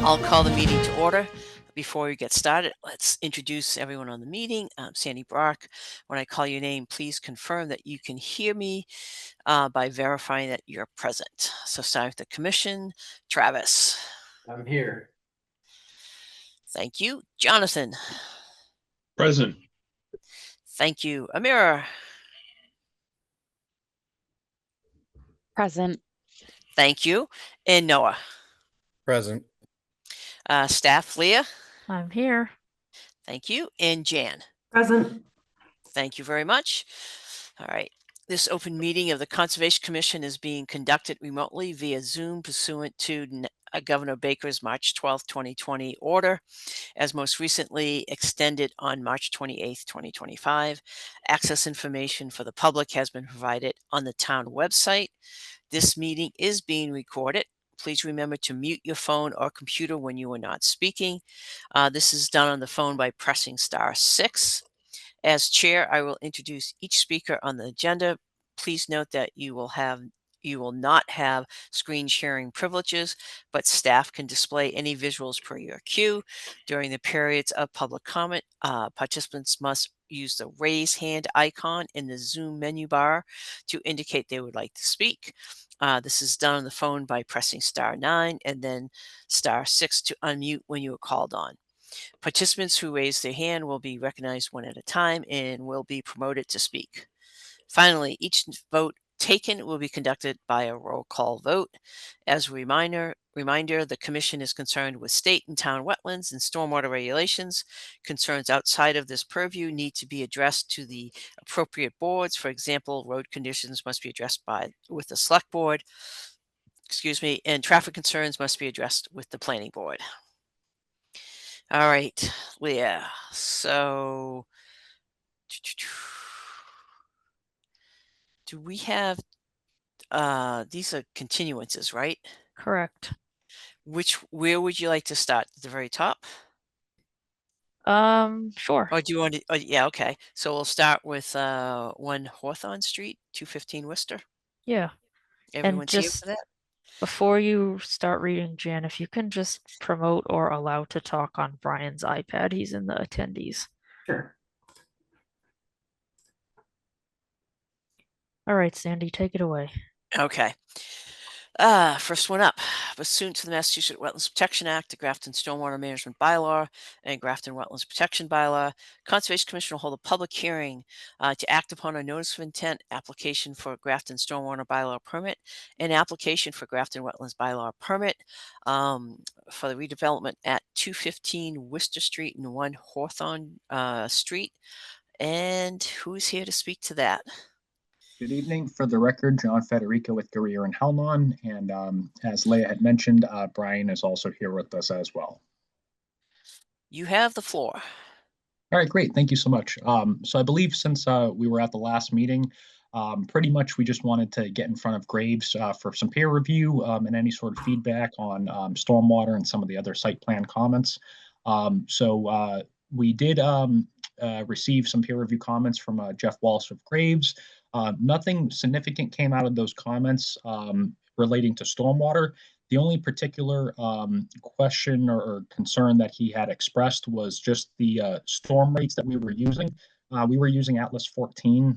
I'll call the meeting to order. Before we get started, let's introduce everyone on the meeting. I'm Sandy Brock. When I call your name, please confirm that you can hear me by verifying that you're present. So, starting with the commission, Travis. I'm here. Thank you. Jonathan. Present. Thank you. Amira. Present. Thank you. And Noah. Present. Staff, Leah. I'm here. Thank you. And Jan. Present. Thank you very much. All right. This open meeting of the Conservation Commission is being conducted remotely via Zoom pursuant to Governor Baker's March 12th, 2020 order, as most recently extended on March 28th, 2025. Access information for the public has been provided on the town website. This meeting is being recorded. Please remember to mute your phone or computer when you are not speaking. This is done on the phone by pressing *6. As chair, I will introduce each speaker on the agenda. Please note that you will not have screen sharing privileges, but staff can display any visuals per your cue. During the periods of public comment, participants must use the raise hand icon in the Zoom menu bar to indicate they would like to speak. This is done on the phone by pressing *9 and then *6 to unmute when you are called on. Participants who raise their hand will be recognized one at a time and will be promoted to speak. Finally, each vote taken will be conducted by a roll call vote. As a reminder, the Commission is concerned with state and town wetlands and stormwater regulations. Concerns outside of this purview need to be addressed to the appropriate boards. For example, road conditions must be addressed with the select board, and traffic concerns must be addressed with the planning board. All right, Leah. So, do we have these are continuances, right? Correct. Where would you like to start? At the very top? Sure. Or do you want to? Yeah, okay. So we'll start with 1 Hawthorne Street, 215 Worcester. Yeah. Everyone's here just for that? Before you start reading, Jan, if you can just promote or allow to talk on Brian's iPad, he's in the attendees. Sure. All right, Sandy, take it away. Okay. First one up. Pursuant to the Massachusetts Wetlands Protection Act, the Grafton Stormwater Management Bylaw, and Grafton Wetlands Protection Bylaw, Conservation Commission will hold a public hearing to act upon a notice of intent application for Grafton Stormwater Bylaw permit and application for Grafton Wetlands Bylaw permit for the redevelopment at 215 Worcester Street and 1 Hawthorne Street. And who's here to speak to that? Good evening. For the record, John Federico with Guerrier and Helmon. And as Leah had mentioned, Brian is also here with us as well. You have the floor. All right, great. Thank you so much. So I believe since we were at the last meeting, pretty much we just wanted to get in front of Graves for some peer review and any sort of feedback on stormwater and some of the other site plan comments. So we did receive some peer review comments from Jeff Walsh of Graves. Nothing significant came out of those comments relating to stormwater. The only particular question or concern that he had expressed was just the storm rates that we were using. We were using Atlas 14,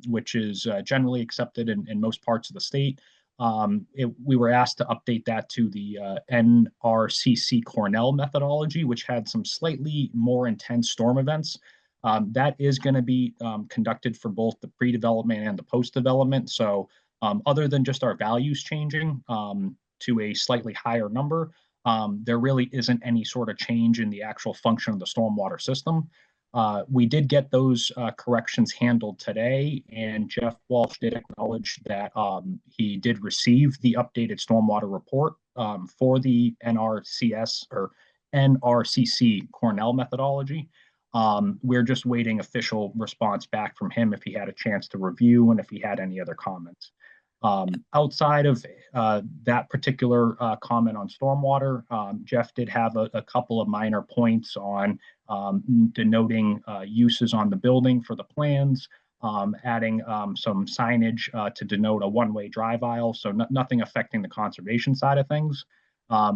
which is generally accepted in most parts of the state. We were asked to update that to the NRCC Cornell methodology, which had some slightly more intense storm events. That is going to be conducted for both the pre-development and the post-development. So other than just our values changing to a slightly higher number, there really isn't any sort of change in the actual function of the stormwater system. We did get those corrections handled today, and Jeff Walsh did acknowledge that he did receive the updated stormwater report for the NRCS or NRCC Cornell methodology. We're just waiting official response back from him if he had a chance to review and if he had any other comments. Outside of that particular comment on stormwater, Jeff did have a couple of minor points on denoting uses on the building for the plans, adding some signage to denote a one-way drive aisle, so nothing affecting the conservation side of things.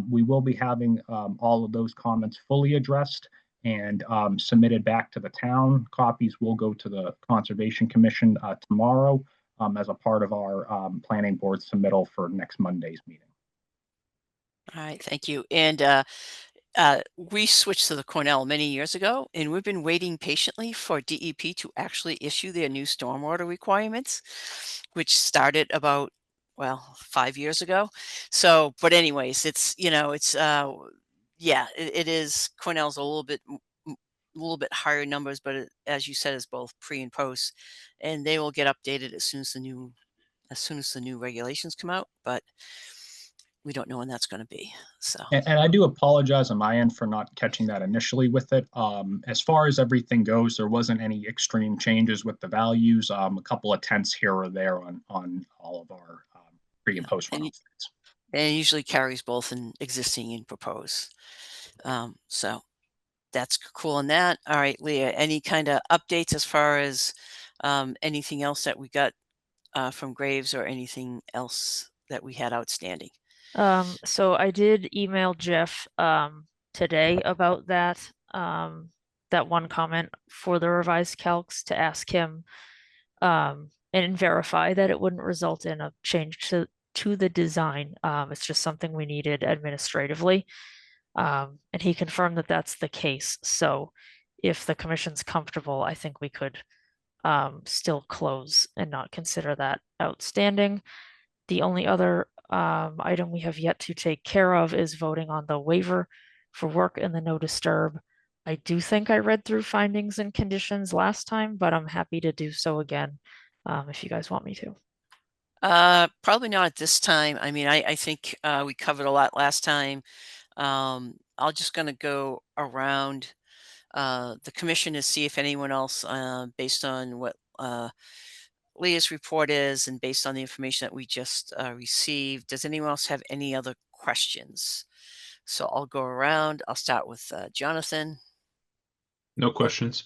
We will be having all of those comments fully addressed and submitted back to the town. Copies will go to the Conservation Commission tomorrow as a part of our planning board submittal for next Monday's meeting. All right, thank you. And we switched to the Cornell many years ago, and we've been waiting patiently for DEP to actually issue their new stormwater requirements, which started about, well, 5 years ago. So, but anyways, it's, you know, it's, yeah, it is, Cornell's a little bit higher numbers, but as you said, it's both pre and post, and they will get updated as soon as the new regulations come out, but we don't know when that's going to be. So, And I do apologize on my end for not catching that initially with it. As far as everything goes, there wasn't any extreme changes with the values. A couple of tenths here or there on all of our pre and post runoff rates. and it usually carries both in existing and proposed. So that's cool on that. All right, Leah, any kind of updates as far as anything else that we got from Graves or anything else that we had outstanding? So I did email Jeff today about that that one comment for the revised calcs to ask him and verify that it wouldn't result in a change to the design. It's just something we needed administratively. And he confirmed that that's the case. So if the commission's comfortable, I think we could still close and not consider that outstanding. The only other item we have yet to take care of is voting on the waiver for work in the no disturb. I do think I read through findings and conditions last time, but I'm happy to do so again if you guys want me to. Probably not at this time. I mean, I think we covered a lot last time. I'm just going to go around the commission to see if anyone else, based on what Leah's report is and based on the information that we just received, does anyone else have any other questions? So I'll go around. I'll start with Jonathan. No questions.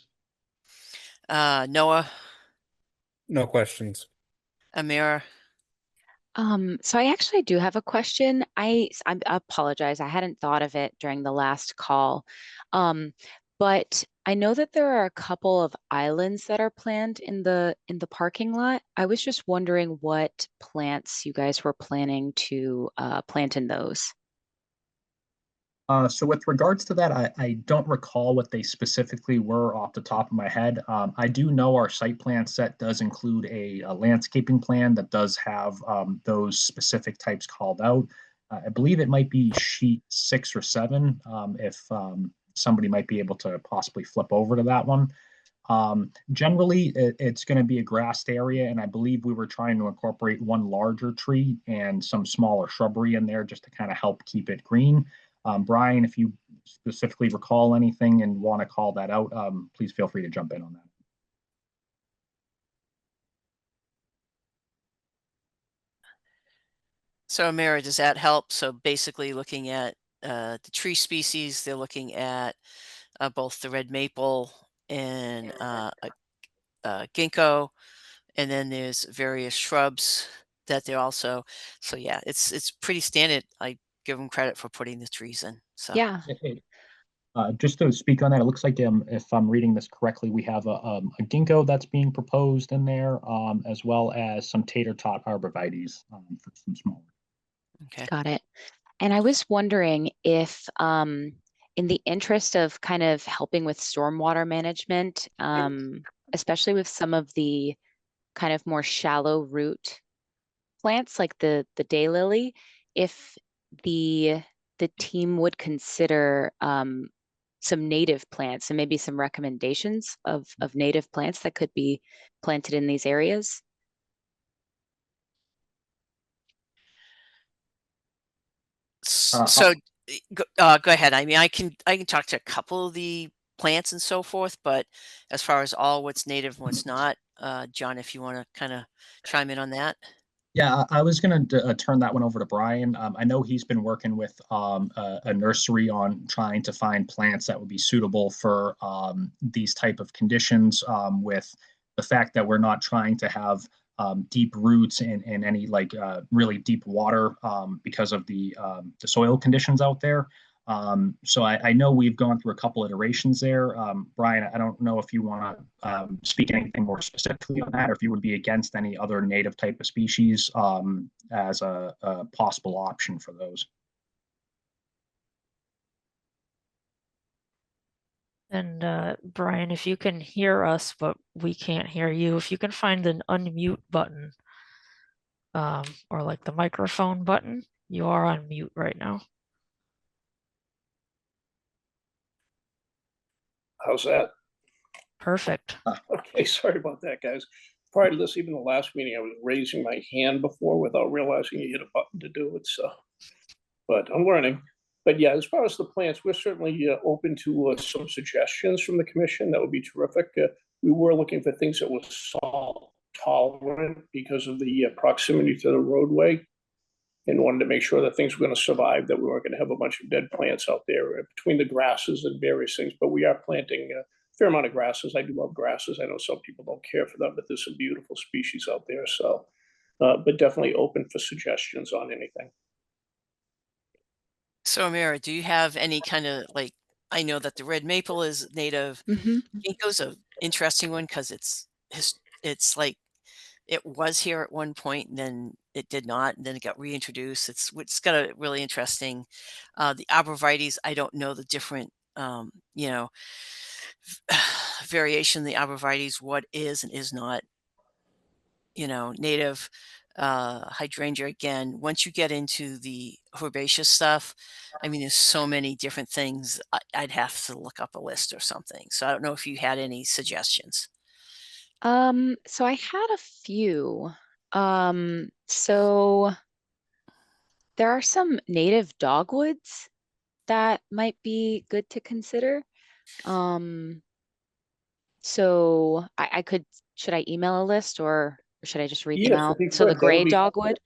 Noah, No questions. Amira. So I actually do have a question. I apologize. I hadn't thought of it during the last call. But I know that there are a couple of islands that are planned in the parking lot. I was just wondering what plants you guys were planning to plant in those. So with regards to that, I don't recall what they specifically were off the top of my head. I do know our site plan set does include a landscaping plan that does have those specific types called out. I believe it might be sheet 6 or 7 if somebody might be able to possibly flip over to that one. Generally, it's going to be a grassed area, and I believe we were trying to incorporate one larger tree and some smaller shrubbery in there just to kind of help keep it green. Brian, if you specifically recall anything and want to call that out, please feel free to jump in on that. So Amira, does that help? So basically looking at the tree species, they're looking at both the red maple and ginkgo, and then there's various shrubs that they're also, so yeah, it's pretty standard. I give them credit for putting the trees in. So Yeah. Just to speak on that, it looks like if I'm reading this correctly, we have a ginkgo that's being proposed in there, as well as some tater tot arborvitaes for some smaller. okay. Got it. And I was wondering if, in the interest of kind of helping with stormwater management, especially with some of the kind of more shallow root plants like the daylily, if the team would consider some native plants and maybe some recommendations of native plants that could be planted in these areas. So go ahead. I mean, I can talk to a couple of the plants and so forth, but as far as all what's native and what's not, John, if you want to kind of chime in on that. Yeah, I was going to turn that one over to Brian. I know he's been working with a nursery on trying to find plants that would be suitable for these type of conditions, with the fact that we're not trying to have deep roots and any like really deep water because of the soil conditions out there. So I know we've gone through a couple iterations there. Brian, I don't know if you want to speak anything more specifically on that, or if you would be against any other native type of species as a possible option for those. And Brian, if you can hear us, but we can't hear you, if you can find an unmute button or like the microphone button, you are on mute right now. How's that? Perfect. Okay, sorry about that, guys. Prior to this, even the last meeting, I was raising my hand before without realizing you hit a button to do it, so. But I'm learning. But yeah, as far as the plants, we're certainly open to some suggestions from the commission. That would be terrific. We were looking for things that were salt tolerant because of the proximity to the roadway, and wanted to make sure that things were going to survive, that we weren't going to have a bunch of dead plants out there between the grasses and various things. But we are planting a fair amount of grasses. I do love grasses. I know some people don't care for them, but there's some beautiful species out there. So, but definitely open for suggestions on anything. So Amira, do you have any kind of like, I know that the red maple is native. Ginkgo's an interesting one because it's like it was here at one point and then it did not, and then it got reintroduced. It's got a really interesting, the arborvitaes, I don't know the different, you know, variation of the arborvitaes, what is and is not, you know, native. Hydrangea, again, once you get into the herbaceous stuff, I mean, there's so many different things. I'd have to look up a list or something. So I don't know if you had any suggestions. So I had a few. So there are some native dogwoods that might be good to consider. So I could, should I email a list or should I just read them Yes, out? if you So the could, that would gray be helpful. dogwood.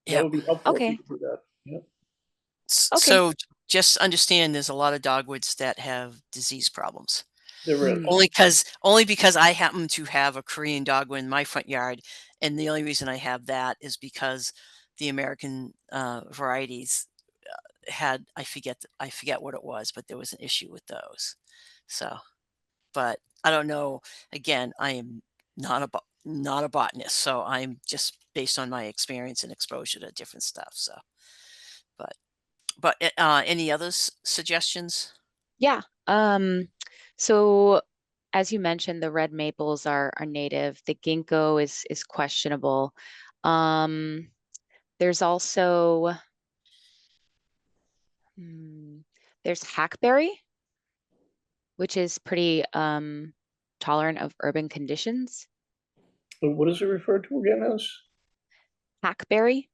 That would be helpful if Okay. you could do that. Yeah. Okay. So just understand there's a lot of dogwoods that have disease problems. There is. Only because I happen to have a Korean dogwood in my front yard, and the only reason I have that is because the American varieties had, I forget what it was, but there was an issue with those. So, but I don't know. Again, I am not a botanist, so I'm just based on my experience and exposure to different stuff. So, but any other suggestions? Yeah. So as you mentioned, the red maples are native. The ginkgo is questionable. There's also there's hackberry, which is pretty tolerant of urban conditions. What is it referred to again as? Hackberry.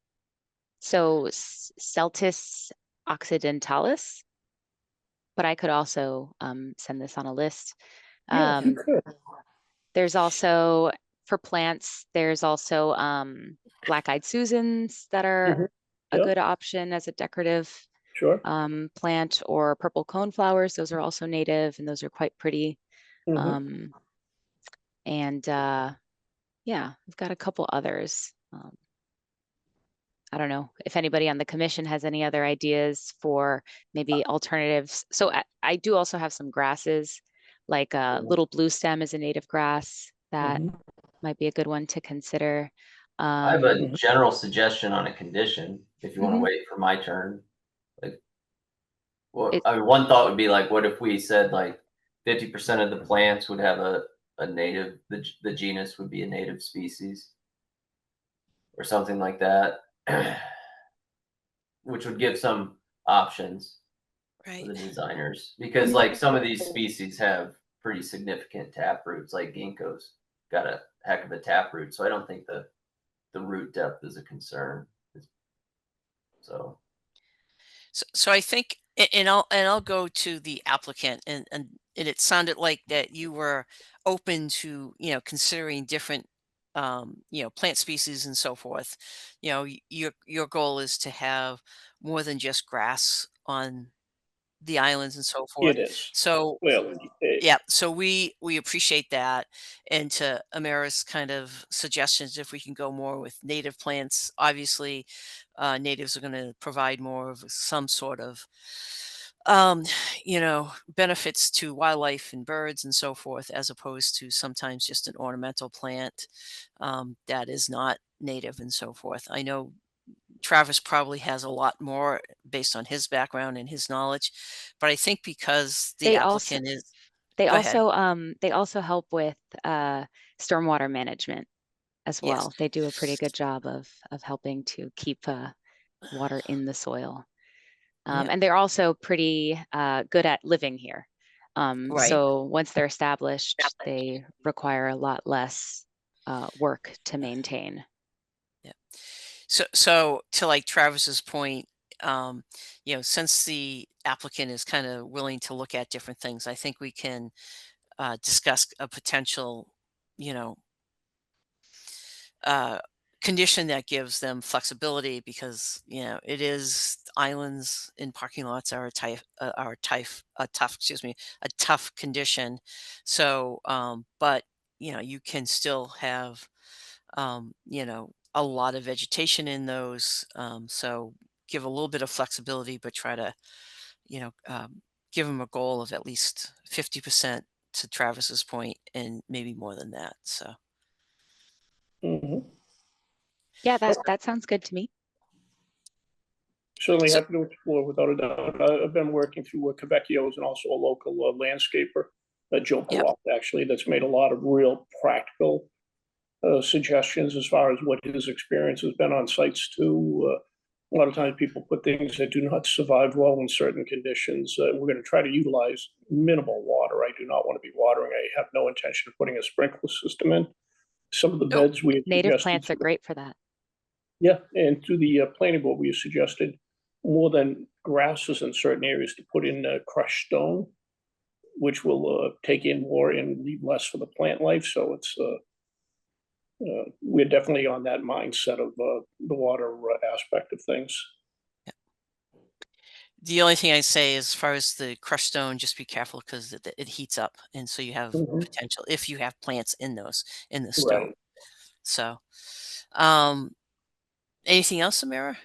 So Celtis occidentalis. But I could also send this on a list. Yeah, if you could. There's also, for plants, there's also black-eyed Susans that are a Yep. good option as a decorative Sure. plant, or purple coneflowers. Those are also native and those are quite pretty. Mhm. Yeah, we've got a couple others. I don't know if anybody on the commission has any other ideas for maybe alternatives. So I do also have some grasses, like little blue stem is a native grass that might be a good one to consider. I have a general suggestion on a condition if you want to Mhm. wait for my turn. Like, well, It- I mean, one thought would be like, what if we said like 50% of the plants would have a native, the genus would be a native species or something like that, which would give some options Right. for the designers. Because like some of these species have pretty significant tap roots, like ginkgo's got a heck of a tap root. So I don't think the root depth is a concern. So I think, and I'll go to the applicant, and it sounded like that you were open to, you know, considering different, you know, plant species and so forth. You know, your goal is to have more than just grass on the islands and so forth. It is. So Well, yeah, so we appreciate that. And to Amara's kind of suggestions, if we can go more with native plants, obviously natives are going to provide more of some sort of um, benefits to wildlife and birds and so forth, as opposed to sometimes just an ornamental plant that is not native and so forth. I know Travis probably has a lot more based on his background and his knowledge, but I think because the They also applicant is, they go ahead. also help with stormwater management as Yes. well. They do a pretty good job of helping to keep water in the soil. Yeah. And they're also pretty good at living here. Right. So once they're established, they require a lot less work to maintain. So to like Travis's point, since the applicant is kind of willing to look at different things, I think we can discuss a potential, you know, uh, condition that gives them flexibility, because it is islands in parking lots are a tough condition. So but you can still have a lot of vegetation in those, so give a little bit of flexibility, but try to you know give them a goal of at least 50%, to Travis's point, and maybe more than that. So mhm. Yeah, that sounds good to me. Certainly So- happy to explore without a doubt. I've been working through Quebecio's and also a local landscaper, Joe Yep. Peralta, actually, that's made a lot of real practical suggestions as far as what his experience has been on sites too. A lot of times people put things that do not survive well in certain conditions. We're going to try to utilize minimal water. I do not want to be watering. I have no intention of putting a sprinkler system in. Some of the No. beds we had Native suggested plants are great for that. yeah, and through the planning board, we suggested more than grasses in certain areas to put in crushed stone, which will take in more and leave less for the plant life. So it's we're definitely on that mindset of the water aspect of things. The only thing I say, as far as the crushed stone, just be careful, because it heats up, and so you have Mhm. potential if you have plants in the stone. Right. So, um, anything else, Amira?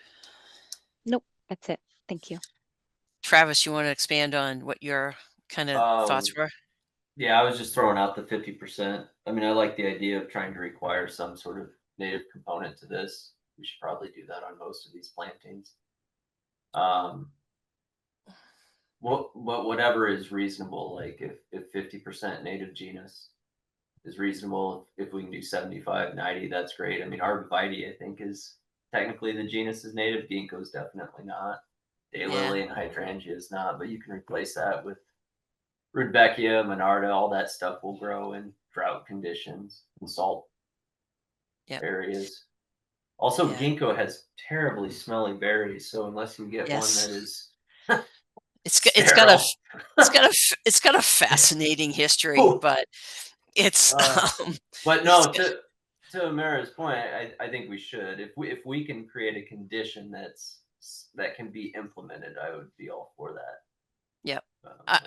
Nope, that's it. Thank you. Travis, you want to expand on what your kind of thoughts were? Yeah, I was just throwing out the 50%. I mean, I like the idea of trying to require some sort of native component to this. We should probably do that on most of these plantings. Whatever is reasonable, like if 50% native genus is reasonable, if we can do 75, 90, that's great. I mean, arborvitae, I think, is technically the genus is native. Ginkgo's definitely not. Daylily and hydrangea is not, but you can replace that with Rudbeckia, Monarda, all that stuff will grow in drought conditions and salt Yep. areas. Also, Yeah. ginkgo has terribly smelly berries, so unless you get Yes. one that is It's got a sterile. it's got a fascinating history, Ooh. but it's But no, to Amara's point, I think we should. If we can create a condition that can be implemented, I would be all for that. Yep.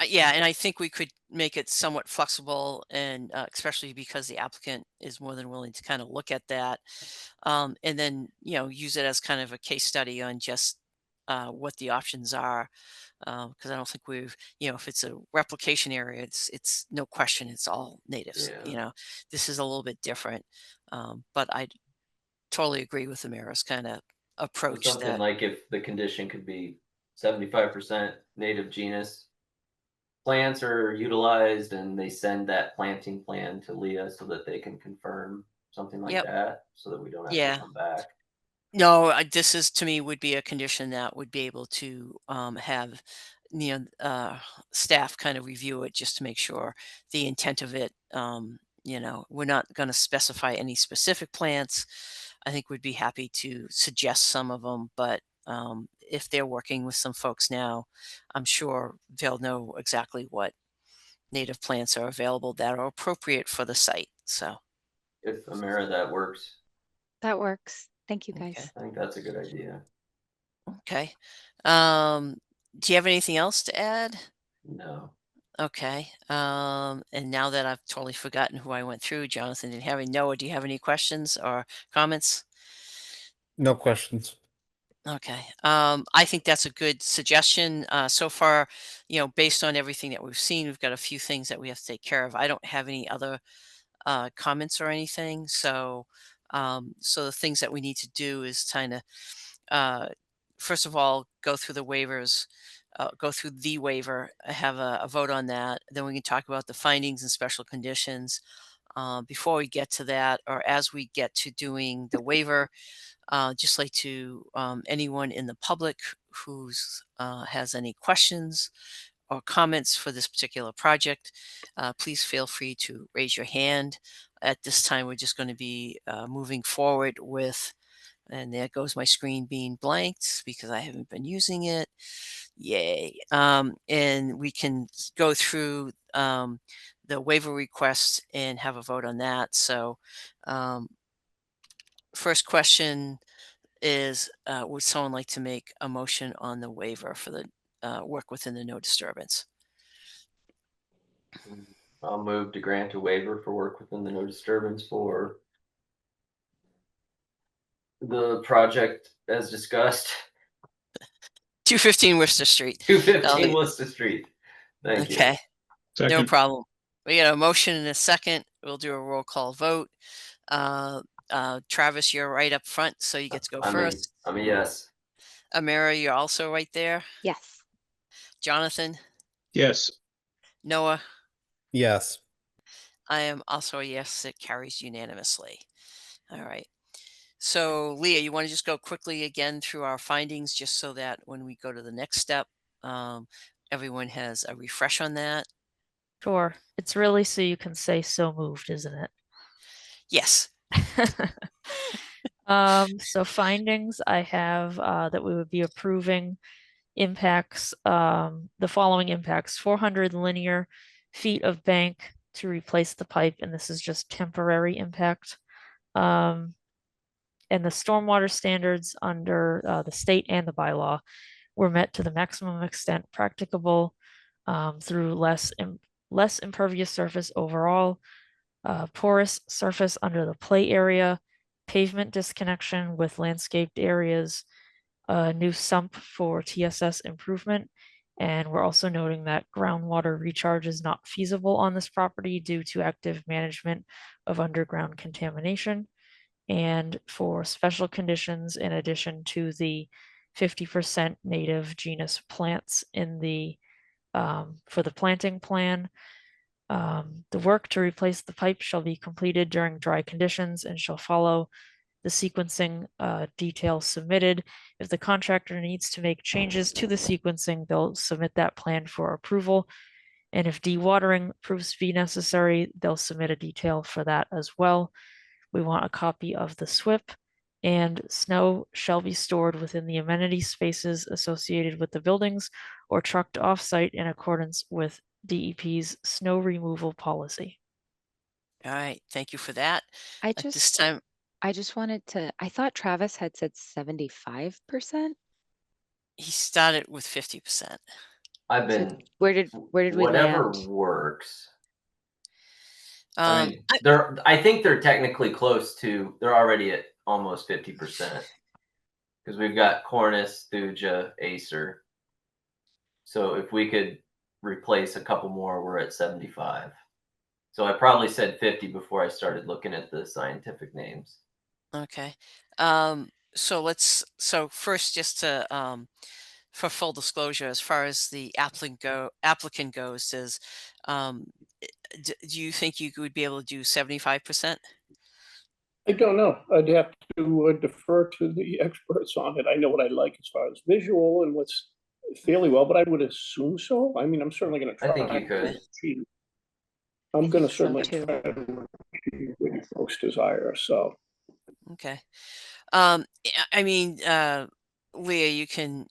Yeah, and I think we could make it somewhat flexible, and especially because the applicant is more than willing to kind of look at that, and then use it as kind of a case study on just what the options are. Because I don't think we've, if it's a replication area, it's no question, it's all natives. Yeah. This is a little bit different, but I totally agree with Amira's kind of approach. Something That like if the condition could be 75% native genus plants are utilized, and they send that planting plan to Leah so that they can confirm something like Yep. that, so that we don't have Yeah. to come back. No, this is, to me, would be a condition that would be able to have staff kind of review it, just to make sure the intent of it. We're not going to specify any specific plants. I think we'd be happy to suggest some of them, but if they're working with some folks now, I'm sure they'll know exactly what native plants are available that are appropriate for the site. So, If Amara, that works, That works. Thank you, okay. guys. I think that's a good idea. Okay. Um, Do you have anything else to add? No. Okay. And now that I've totally forgotten who I went through, Jonathan, did you have any, Noah, do you have any questions or comments? No questions. Okay. I think that's a good suggestion. So far, based on everything that we've seen, we've got a few things that we have to take care of. I don't have any other comments or anything. So the things that we need to do is kind of, uh, first of all, go through the waivers, go through the waiver, have a vote on that. Then we can talk about the findings and special conditions. Before we get to that, or as we get to doing the waiver, just like to anyone in the public who's has any questions or comments for this particular project, please feel free to raise your hand. At this time, we're just going to be moving forward with, and there goes my screen being blanked because I haven't been using it. Yay. And we can go through the waiver request and have a vote on that. So first question is, would someone like to make a motion on the waiver for the work within the no disturbance? I'll move to grant a waiver for work within the no disturbance for the project as discussed. 215 Worcester Street. 215 Oh, Worcester Street. Thank you. Okay, no Second. problem. We got a motion and a second. We'll do a roll call vote. Travis, you're right up front, so you get to go first. I'm a yes. Amira, you're also right there. Yes. Jonathan, Yes. Noah, Yes. I am also a yes. It carries unanimously. All right. So, Leah, you want to just go quickly again through our findings, just so that when we go to the next step, everyone has a refresh on that? Sure. It's really so you can say so moved, isn't it? Yes. So findings I have that we would be approving impacts, the following impacts: 400 linear feet of bank to replace the pipe, and this is just temporary impact. And the stormwater standards under the state and the bylaw were met to the maximum extent practicable through less impervious surface overall, porous surface under the play area, pavement disconnection with landscaped areas, a new sump for TSS improvement. And we're also noting that groundwater recharge is not feasible on this property due to active management of underground contamination. And for special conditions, in addition to the 50% native genus plants in the for the planting plan, the work to replace the pipe shall be completed during dry conditions and shall follow the sequencing details submitted. If the contractor needs to make changes to the sequencing, they'll submit that plan for approval. And if dewatering proves to be necessary, they'll submit a detail for that as well. We want a copy of the SWIP, and snow shall be stored within the amenity spaces associated with the buildings or trucked off-site in accordance with DEP's snow removal policy. All right. Thank you for that. I At this just time, wanted to, I thought Travis had said 75%. he started with 50%. I've So been where did we whatever land? works. I Um, mean, I think they're technically close to. They're already at almost 50% because we've got Cornice, Thuja, Acer. So if we could replace a couple more, we're at 75. So I probably said 50 before I started looking at the scientific names. okay. So first, just to for full disclosure, as far as the applicant goes, is do you think you would be able to do 75%? I don't know. I'd have to defer to the experts on it. I know what I like as far as visual and what's fairly well, but I would assume so. I mean, I'm certainly going to I try. think you could. I'm I going to think so, certainly too. try to achieve what you folks desire. So Okay. I mean, Leah, you can.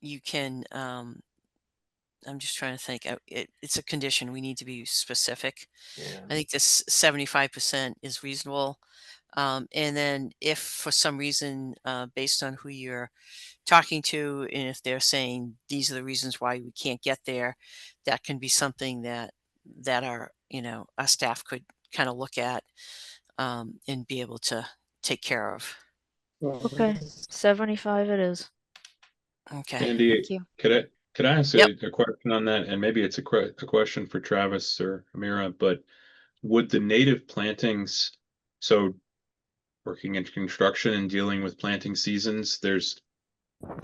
I'm just trying to think. It's a condition. We need to be specific. Yeah. I think this 75% is reasonable. And then if for some reason, based on who you're talking to, and if they're saying these are the reasons why we can't get there, that can be something that our, our staff could kind of look at, and be able to take care of. Okay, 75 it is. Okay. Andy, Thank you. could I ask Yep. a question on that? And maybe it's a question for Travis or Amira, but would the native plantings, so working in construction and dealing with planting seasons, there's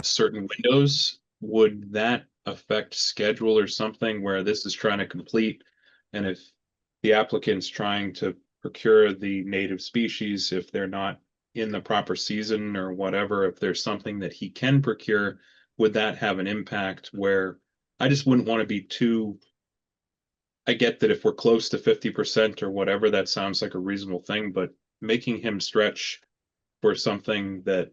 certain windows, would that affect schedule or something where this is trying to complete? And if the applicant's trying to procure the native species, if they're not in the proper season or whatever, if there's something that he can procure, would that have an impact where I just wouldn't want to be too, I get that if we're close to 50% or whatever, that sounds like a reasonable thing, but making him stretch for something that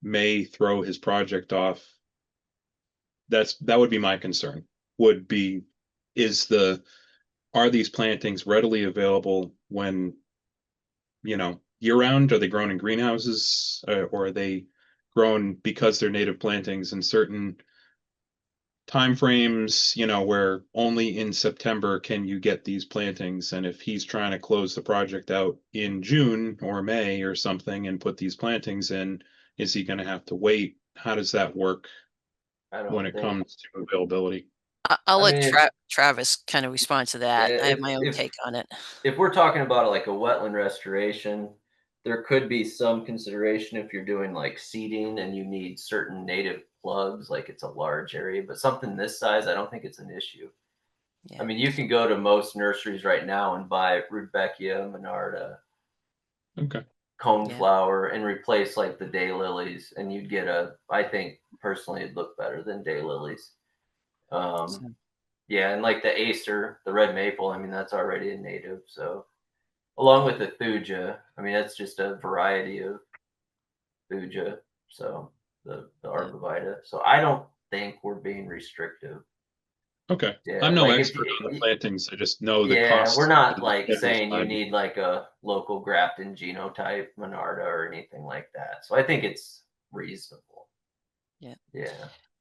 may throw his project off, that would be my concern. Would be, are these plantings readily available when, year round? Are they grown in greenhouses, or are they grown because they're native plantings in certain timeframes, where only in September can you get these plantings? And if he's trying to close the project out in June or May or something and put these plantings in, is he going to have to wait? How does that work I don't when it think- comes to availability? I'll I let mean, Travis kind of respond to that. Yeah, I have my own take on it. If we're talking about like a wetland restoration, there could be some consideration if you're doing like seeding and you need certain native plugs, like it's a large area, but something this size, I don't think it's an issue. Yeah. I mean, you can go to most nurseries right now and buy Rudbeckia, Monarda, Okay. coneflower, and replace like the daylilies, and you'd get I think personally it'd look better than daylilies. Yeah, and like the Acer, the red maple, I mean, that's already a native. So along with the thuja, I mean, that's just a variety of thuja. So the arborvitae. So I don't think we're being restrictive. Okay. Yeah, I'm no like if expert on the you- plantings. I just know the Yeah, cost. we're not and like schedule saying you side. need like a local Grafton genotype Monarda or anything like that. So I think it's reasonable. Yeah. Yeah.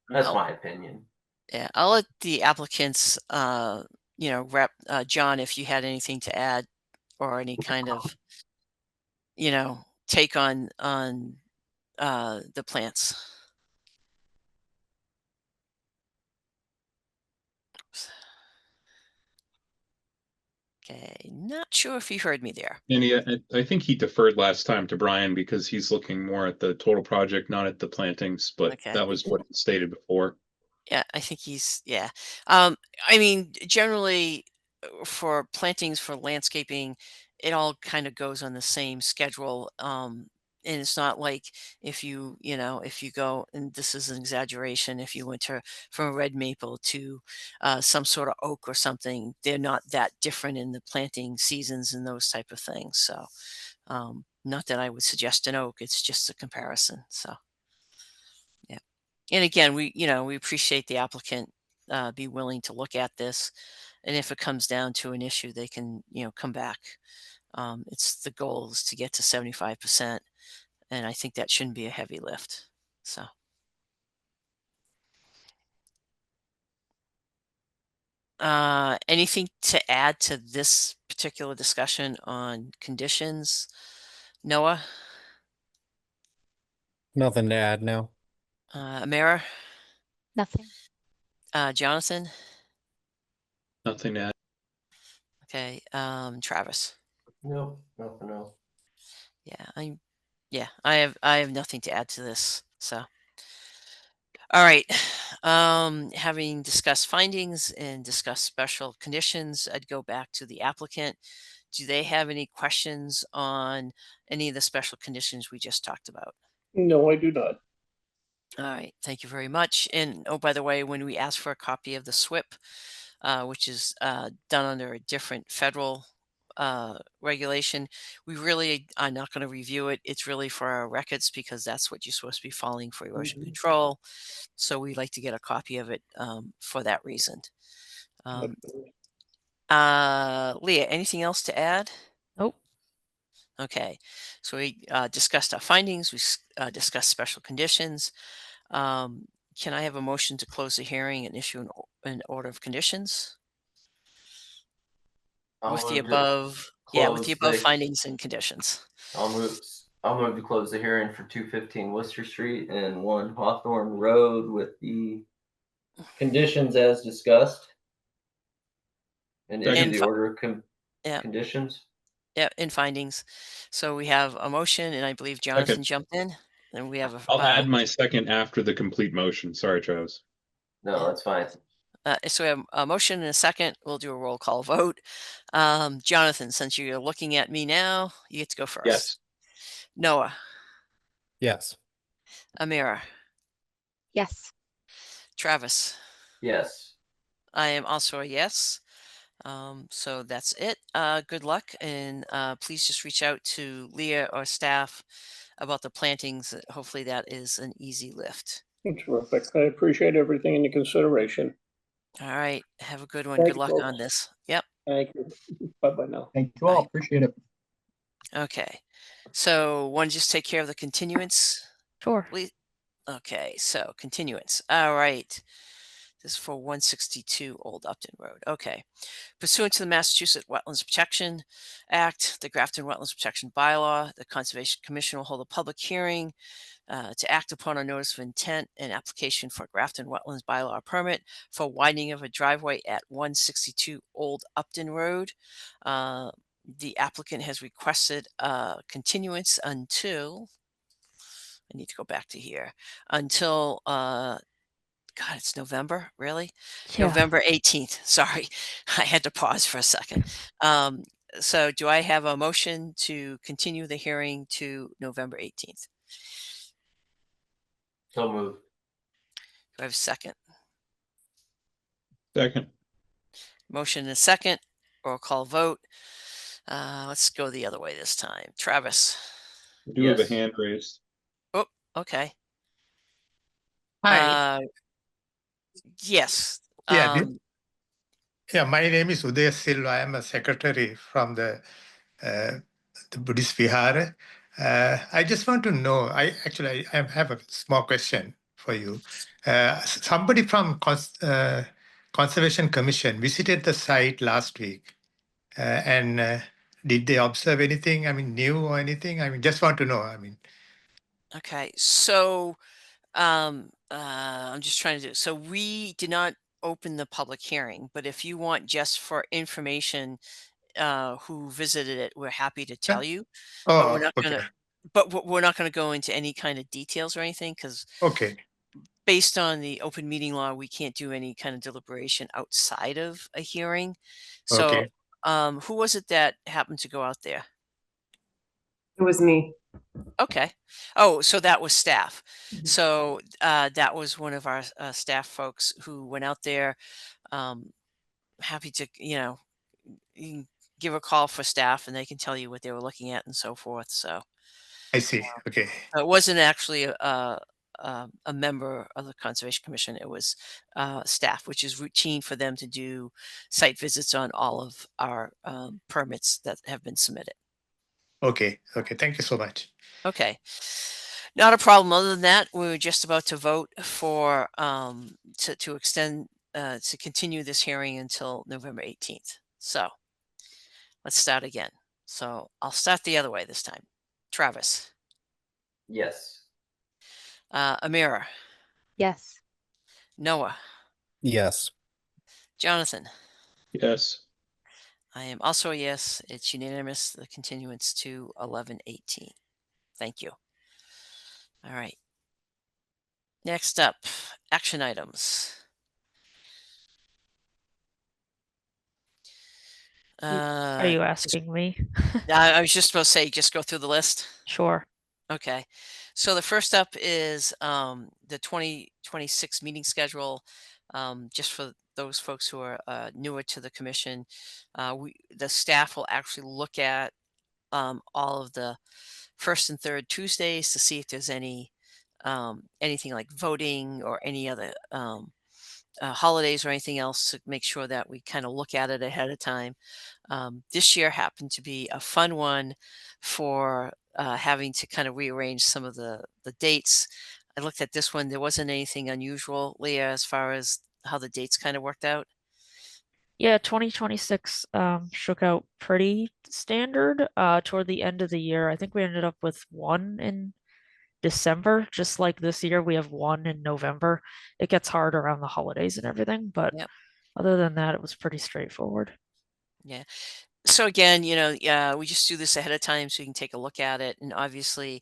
That's I'll- my opinion. Yeah, I'll let the applicants, rep, John, if you had anything to add or any kind of, take on the plants. Oops. Okay, not sure if you heard me there. And I think he deferred last time to Brian because he's looking more at the total project, not at the plantings, but Okay. that was what he stated before. Yeah, I think yeah. I mean, generally for plantings for landscaping, it all kind of goes on the same schedule. And it's not like if if you go, and this is an exaggeration, if you went from a red maple to some sort of oak or something, they're not that different in the planting seasons and those type of things. So, not that I would suggest an oak, it's just a comparison. So. And again, we appreciate the applicant be willing to look at this, and if it comes down to an issue, they can come back. It's the goal is to get to 75%, and I think that shouldn't be a heavy lift. So. Anything to add to this particular discussion on conditions, Noah, Nothing to add now. Amara, Nothing. Jonathan? Nothing to add. Okay, Travis. No, nothing else. Yeah, I have nothing to add to this. So, all right. Having discussed findings and discussed special conditions, I'd go back to the applicant. Do they have any questions on any of the special conditions we just talked about? No, I do not. All right, thank you very much. And oh, by the way, when we ask for a copy of the SWIP, which is done under a different federal regulation, we really are not going to review it. It's really for our records because that's what you're supposed to be following for erosion Mhm. control. So we like to get a copy of it for that reason. Absolutely. Leah, anything else to add? Nope. Okay, so we discussed our findings, we discussed special conditions. Can I have a motion to close the hearing and issue an order of conditions I'll with the move to above, with the close above the, findings and conditions? I'll move to close the hearing for 215 Worcester Street and 1 Hawthorne Road with the conditions as discussed. And issue Second. the order of Yeah. conditions. Yeah, in findings. So we have a motion, and I believe Jonathan jumped in, and we have I'll add my second after the complete motion. Sorry, Travis. No, Yeah. that's fine. So we have a motion and a second. We'll do a roll call vote. Jonathan, since you're looking at me now, you get to go first. Yes. Noah, Yes. Amira, Yes. Travis. Yes. I am also a yes. So that's it. Good luck, and please just reach out to Leah or staff about the plantings. Hopefully that is an easy lift. Terrific. I appreciate everything in your consideration. All right. Have a good one. Thank Good you, luck folks. on this. Yep. Thank you. Bye-bye now. Thank you all. Bye. Appreciate it. Okay. So want to just take care of the continuance, Sure. please? Okay. So continuance. All right. This is for 162 Old Upton Road. Okay. Pursuant to the Massachusetts Wetlands Protection Act, the Grafton Wetlands Protection Bylaw, the Conservation Commission will hold a public hearing to act upon a notice of intent and application for Grafton Wetlands Bylaw permit for widening of a driveway at 162 Old Upton Road. The applicant has requested a continuance until, I need to go back to here, until God, it's November, really? Yeah. November 18th. Sorry, I had to pause for a second. So do I have a motion to continue the hearing to November 18th? So moved. Do I have a second? Second. Motion and a second, roll call vote. Let's go the other way this time. Travis. We do have a Yes. hand raised. Oh, okay. Hi. Yes. Yeah, yeah. My name is Uday Silva. I am a secretary from the Buddhist Vihara. I just want to know. I have a small question for you. Somebody from Conservation Commission visited the site last week, and did they observe anything? I mean, new or anything? I mean, just want to know. I mean, Okay. So I'm just trying to do, so we did not open the public hearing, but if you want just for information, who visited it, we're happy to tell you, but we're oh, not okay, gonna, we're not gonna go into any kind of details or anything, because okay. based on the open meeting law, we can't do any kind of deliberation outside of a hearing. So, Okay. who was it that happened to go out there? It was me. Okay. Oh, so that was staff. Mhm. So that was one of our staff folks who went out there. Happy to, you can give a call for staff and they can tell you what they were looking at and so forth. So I see. Okay. it wasn't actually a member of the Conservation Commission. It was staff, which is routine for them to do site visits on all of our permits that have been submitted. Okay. Okay. Thank you so much. Okay. Not a problem. Other than that, we were just about to vote for to extend to continue this hearing until November 18th. So let's start again. So I'll start the other way this time. Travis, Yes. Amira, Yes. Noah, Yes. Jonathan. Yes. I am also a yes. It's unanimous. The continuance to 11/18. Thank you. All right. Next up, action items. Are you asking me? I was just supposed to say, just go through the list. Sure. Okay. So the first up is the 2026 meeting schedule. Just for those folks who are newer to the commission, the staff will actually look at all of the first and third Tuesdays to see if there's anything like voting or any other holidays or anything else to make sure that we kind of look at it ahead of time. This year happened to be a fun one for having to kind of rearrange some of the dates. I looked at this one. There wasn't anything unusual, Leah, as far as how the dates kind of worked out. Yeah, 2026 shook out pretty standard toward the end of the year. I think we ended up with one in December, just like this year we have one in November. It gets hard around the holidays and everything, but Yep. other than that, it was pretty straightforward. Yeah. So again, we just do this ahead of time so you can take a look at it. And obviously,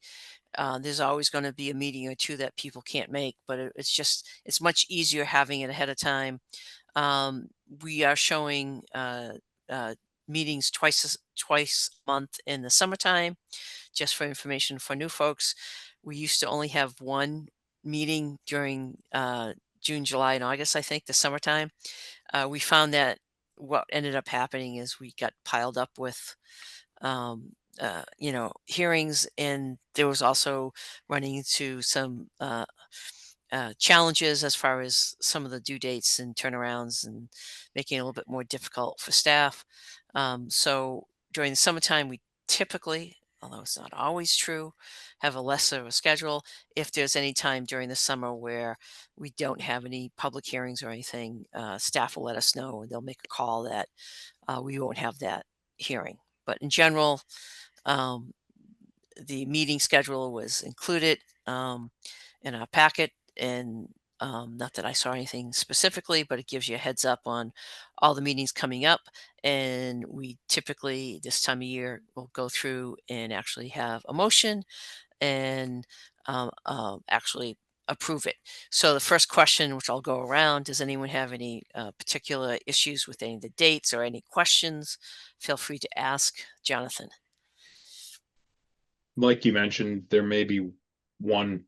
there's always going to be a meeting or two that people can't make, but it's much easier having it ahead of time. We are showing meetings twice a month in the summertime, just for information for new folks. We used to only have one meeting during June, July, and August, I think, the summertime. We found that what ended up happening is we got piled up with hearings, and there was also running into some challenges as far as some of the due dates and turnarounds and making it a little bit more difficult for staff. So during the summertime, we typically, although it's not always true, have a lesser of a schedule. If there's any time during the summer where we don't have any public hearings or anything, staff will let us know and they'll make a call that we won't have that hearing. But in general, the meeting schedule was included in our packet, and not that I saw anything specifically, but it gives you a heads up on all the meetings coming up. And we typically, this time of year, will go through and actually have a motion and actually approve it. So the first question, which I'll go around, does anyone have any particular issues with any of the dates or any questions? Feel free to ask. Jonathan. Like you mentioned, there may be one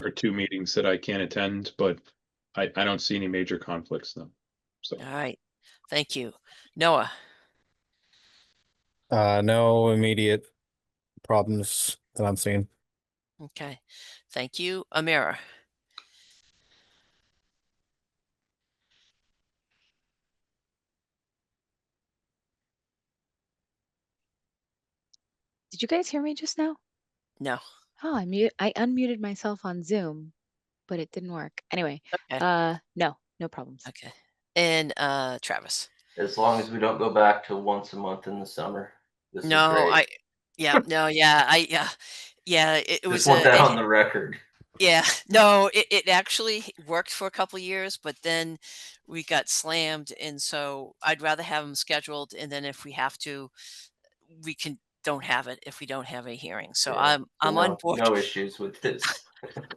or two meetings that I can't attend, but I don't see any major conflicts though. So All right. Thank you. Noah. No immediate problems that I'm seeing. Okay. Thank you. Amira. Did you guys hear me just now? No. Oh, I unmuted myself on Zoom, but it didn't work. Anyway, Okay. no problems. Okay. And Travis. As long as we don't go back to once a month in the summer. This is No, great. It was Just want that on the record. Yeah, no, it actually worked for a couple years, but then we got slammed, and so I'd rather have them scheduled, and then if we have to, we don't have it if we don't have a hearing. So Yeah. I'm on board. No issues with this.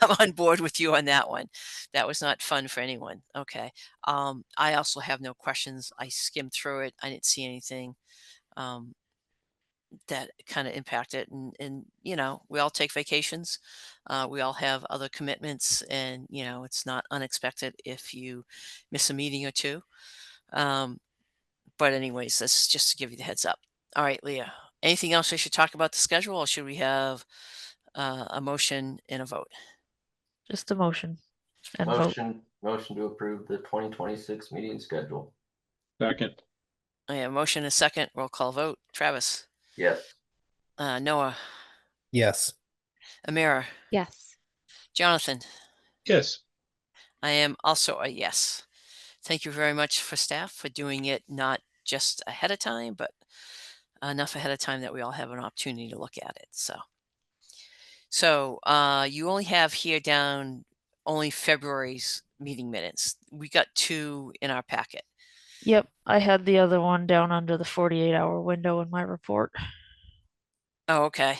I'm on board with you on that one. That was not fun for anyone. Okay. I also have no questions. I skimmed through it. I didn't see anything that kind of impacted, and we all take vacations. We all have other commitments, and it's not unexpected if you miss a meeting or two. But anyways, that's just to give you the heads up. All right, Leah, anything else we should talk about the schedule, or should we have a motion and a vote? Just a motion and vote. Motion to approve the 2026 meeting schedule. second, I have a motion and a second. Roll call vote. Travis. Yes. Noah. Yes. Amira. Yes. Jonathan. yes. I am also a yes. Thank you very much for staff for doing it not just ahead of time, but enough ahead of time that we all have an opportunity to look at it. So you only have here down only February's meeting minutes. We got 2 in our packet. Yep, I had the other one down under the 48-hour window in my report. Oh, okay.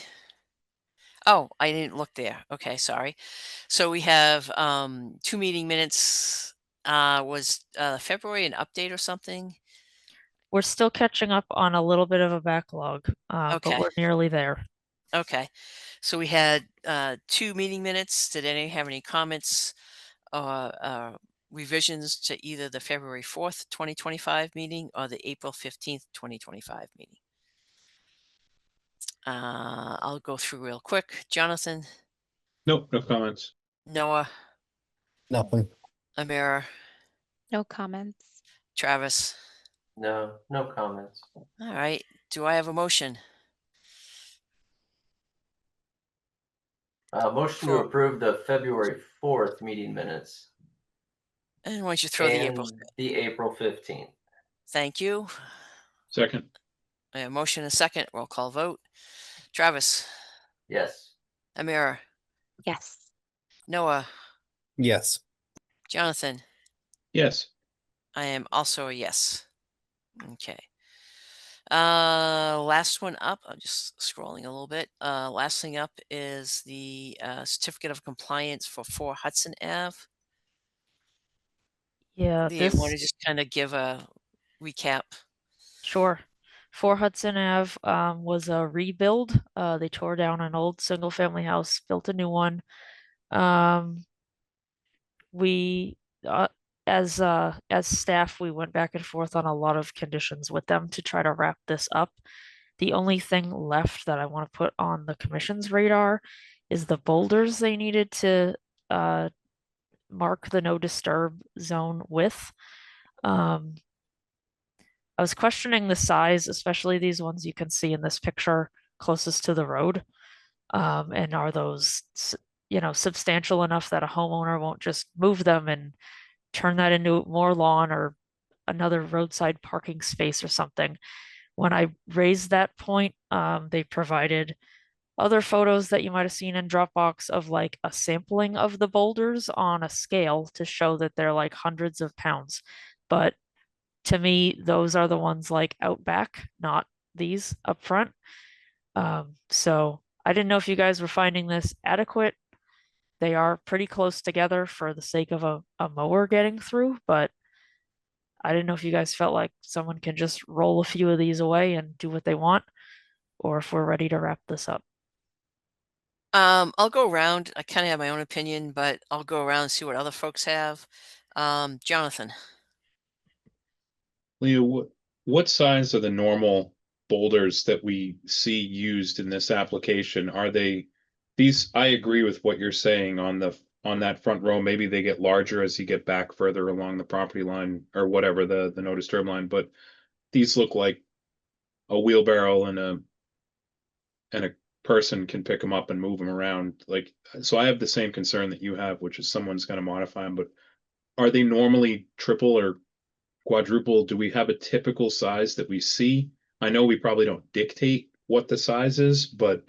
Oh, I didn't look there. Okay, sorry. So we have 2 meeting minutes. Was February an update or something? We're still catching up on a little bit of a backlog, but Okay. we're nearly there. Okay. So we had 2 meeting minutes. Did anyone have any comments or revisions to either the February 4th, 2025 meeting or the April 15th, 2025 meeting? I'll go through real quick. Jonathan, Nope, no comments. Noah, Nothing. Amira, No comments. Travis? No, no comments. All right. Do I have a motion? Motion to For- approve the February 4th meeting minutes And why don't you throw the April? and the April 15th. Thank you. Second, A motion and a second. Roll call vote. Travis? Yes. Amira? Yes. Noah? Yes. Jonathan? yes. I am also a yes. Okay. Last one up. I'm just scrolling a little bit. Last thing up is the certificate of compliance for 4 Hudson Ave. Yeah, Do you want to this, just kind of give a recap? sure. 4 Hudson Ave was a rebuild. They tore down an old single family house, built a new one. We as staff, we went back and forth on a lot of conditions with them to try to wrap this up. The only thing left that I want to put on the commission's radar is the boulders they needed to mark the no disturb zone with. I was questioning the size, especially these ones you can see in this picture closest to the road. And are those, substantial enough that a homeowner won't just move them and turn that into more lawn or another roadside parking space or something? When I raised that point, they provided other photos that you might have seen in Dropbox of like a sampling of the boulders on a scale to show that they're like hundreds of pounds. But to me, those are the ones like out back, not these up front. So I didn't know if you guys were finding this adequate. They are pretty close together for the sake of a mower getting through, but I didn't know if you guys felt like someone can just roll a few of these away and do what they want, or if we're ready to wrap this up. I'll go around. I kind of have my own opinion, but I'll go around and see what other folks have. Jonathan? Leo, what size are the normal boulders that we see used in this application? Are they these? I agree with what you're saying on that front row. Maybe they get larger as you get back further along the property line or whatever the no disturb line, but these look like a wheelbarrow and a person can pick them up and move them around. Like, so I have the same concern that you have, which is someone's going to modify them, but are they normally triple or quadruple? Do we have a typical size that we see? I know we probably don't dictate what the size is, but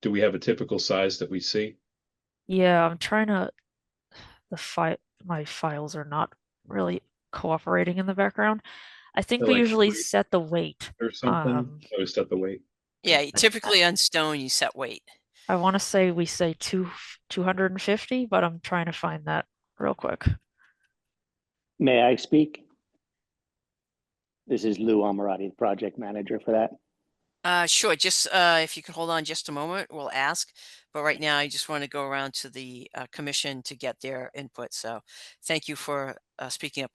do we have a typical size that we see? Yeah, I'm trying to, my files are not really cooperating in the background. I think Or we like usually weight set the weight. or something? Oh, we set the weight. Yeah, typically on stone, you set weight. I want to say we say 250, but I'm trying to find that real quick. May I speak? This is Lou Amarati, the project manager for that. Sure. Just if you could hold on just a moment, we'll ask. But right now, I just want to go around to the commission to get their input. So thank you for speaking up.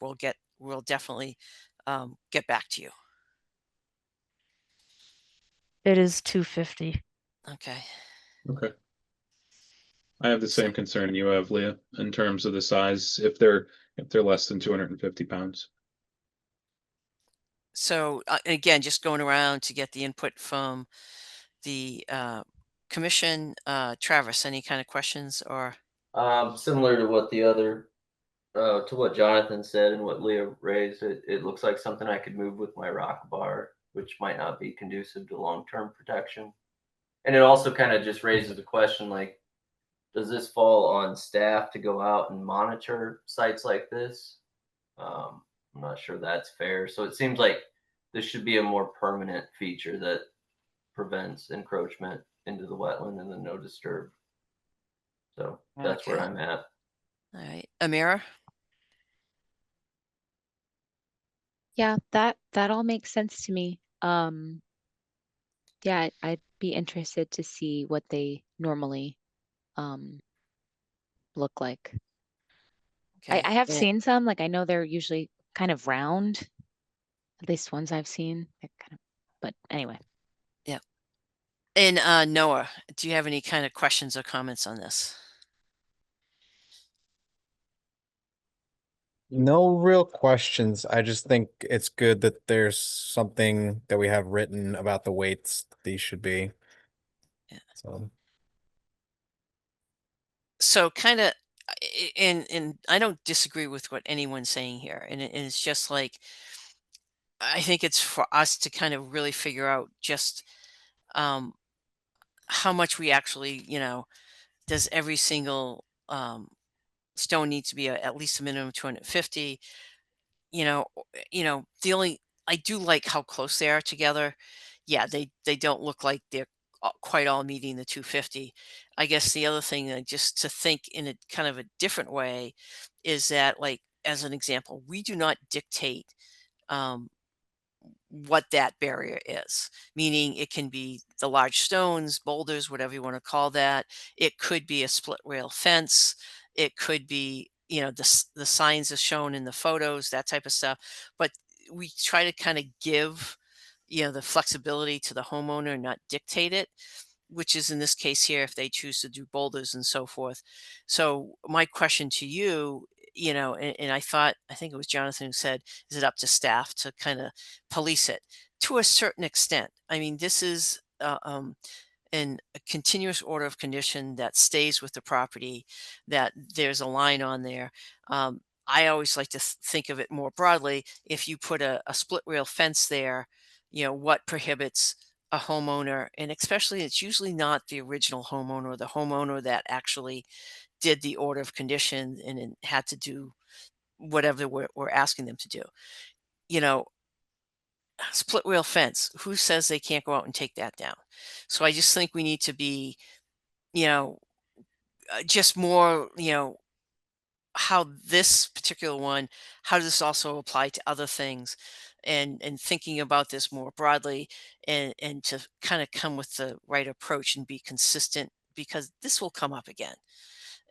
We'll definitely get back to you. It is 250. Okay. Okay. I have the same concern you have, Leah, in terms of the size, if they're less than 250 pounds. So again, just going around to get the input from the commission. Travis, any kind of questions or? Similar to what the other, to what Jonathan said and what Leah raised, it looks like something I could move with my rock bar, which might not be conducive to long-term protection. And it also kind of just raises the question, like, does this fall on staff to go out and monitor sites like this? I'm not sure that's fair. So it seems like this should be a more permanent feature that prevents encroachment into the wetland and the no disturb. So that's where Okay. I'm at. All right. Amira? Yeah, that all makes sense to me. Yeah, I'd be interested to see what they normally look like. Okay. I have and- seen some, like I know they're usually kind of round. At least ones I've seen. They're kind of, but anyway. And Noah, do you have any kind of questions or comments on this? No real questions. I just think it's good that there's something that we have written about the weights that these should be. Yeah. So kind of, and I don't disagree with what anyone's saying here, and it's just like, I think it's for us to kind of really figure out just um, how much we actually, does every single stone need to be at least a minimum of 250? The only, I do like how close they are together. Yeah, they don't look like they're quite all meeting the 250. I guess the other thing, just to think in a kind of a different way, is that, like, as an example, we do not dictate um, what that barrier is, meaning it can be the large stones, boulders, whatever you want to call that. It could be a split rail fence. It could be, the signs are shown in the photos, that type of stuff. But we try to kind of give, the flexibility to the homeowner, not dictate it, which is in this case here, if they choose to do boulders and so forth. So my question to you, and I think it was Jonathan who said, is it up to staff to kind of police it to a certain extent? I mean, this is a continuous order of condition that stays with the property, that there's a line on there. I always like to think of it more broadly. If you put a split rail fence there, what prohibits a homeowner, and especially it's usually not the original homeowner, the homeowner that actually did the order of condition and then had to do whatever we're asking them to do. You know, split rail fence, who says they can't go out and take that down? So I just think we need to be, you know, just more, how this particular one, how does this also apply to other things? And thinking about this more broadly, and to kind of come with the right approach and be consistent, because this will come up again.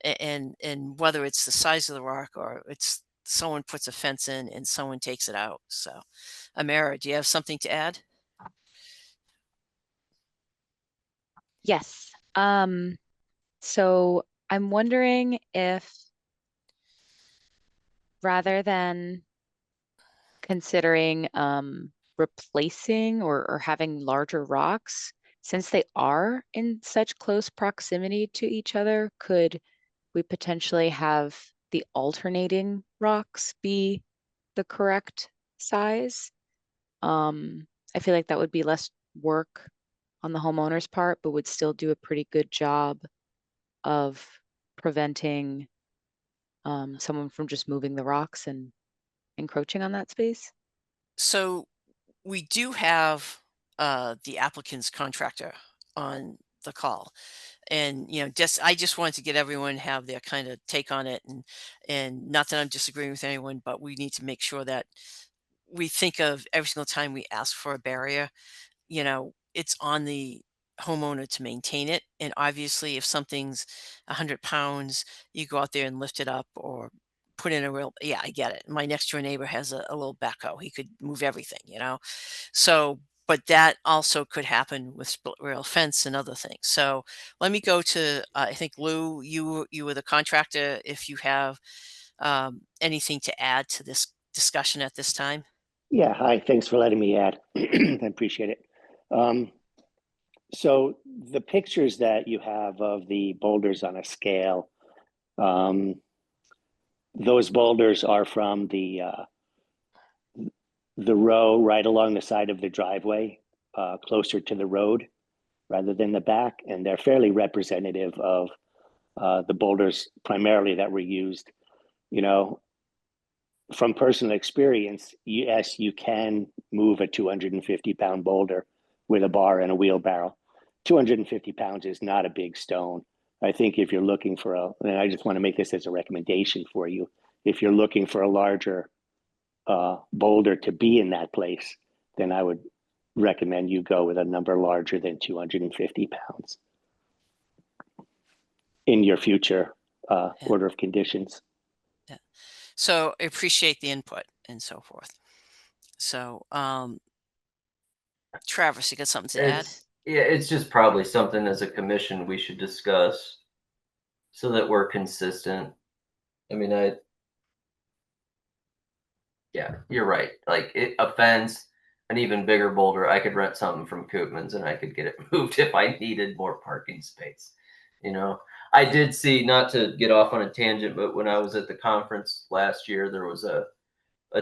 And whether it's the size of the rock, or it's someone puts a fence in and someone takes it out. So, Amara, do you have something to add? Yes. So I'm wondering if, rather than considering replacing or having larger rocks, since they are in such close proximity to each other, could we potentially have the alternating rocks be the correct size? I feel like that would be less work on the homeowner's part, but would still do a pretty good job of preventing someone from just moving the rocks and encroaching on that space. So we do have the applicant's contractor on the call, and I just wanted to get everyone have their kind of take on it, and not that I'm disagreeing with anyone, but we need to make sure that we think of every single time we ask for a barrier, it's on the homeowner to maintain it. And obviously, if something's 100 pounds, you go out there and lift it up, or put in a real, yeah, I get it. My next door neighbor has a little backhoe. He could move everything. So, but that also could happen with split rail fence and other things. So let me go to, I think, Lou, you were the contractor. If you have anything to add to this discussion at this time. Yeah, hi, thanks for letting me add. I appreciate it. So the pictures that you have of the boulders on a scale, those boulders are from the row right along the side of the driveway, closer to the road rather than the back, and they're fairly representative of the boulders primarily that were used. From personal experience, yes, you can move a 250-pound boulder with a bar and a wheelbarrow. 250 pounds is not a big stone. I think if you're looking for and I just want to make this as a recommendation for you, if you're looking for a larger boulder to be in that place, then I would recommend you go with a number larger than 250 pounds in your future order of conditions. Yeah. So I appreciate the input and so forth. So, Travis, you got something to add? Yeah, it's just probably something as a commission we should discuss so that we're consistent. I mean, Yeah, you're right. Like a fence, an even bigger boulder. I could rent something from Koopmans and I could get it moved if I needed more parking space. You know, I did see, not to get off on a tangent, but when I was at the conference last year, there was a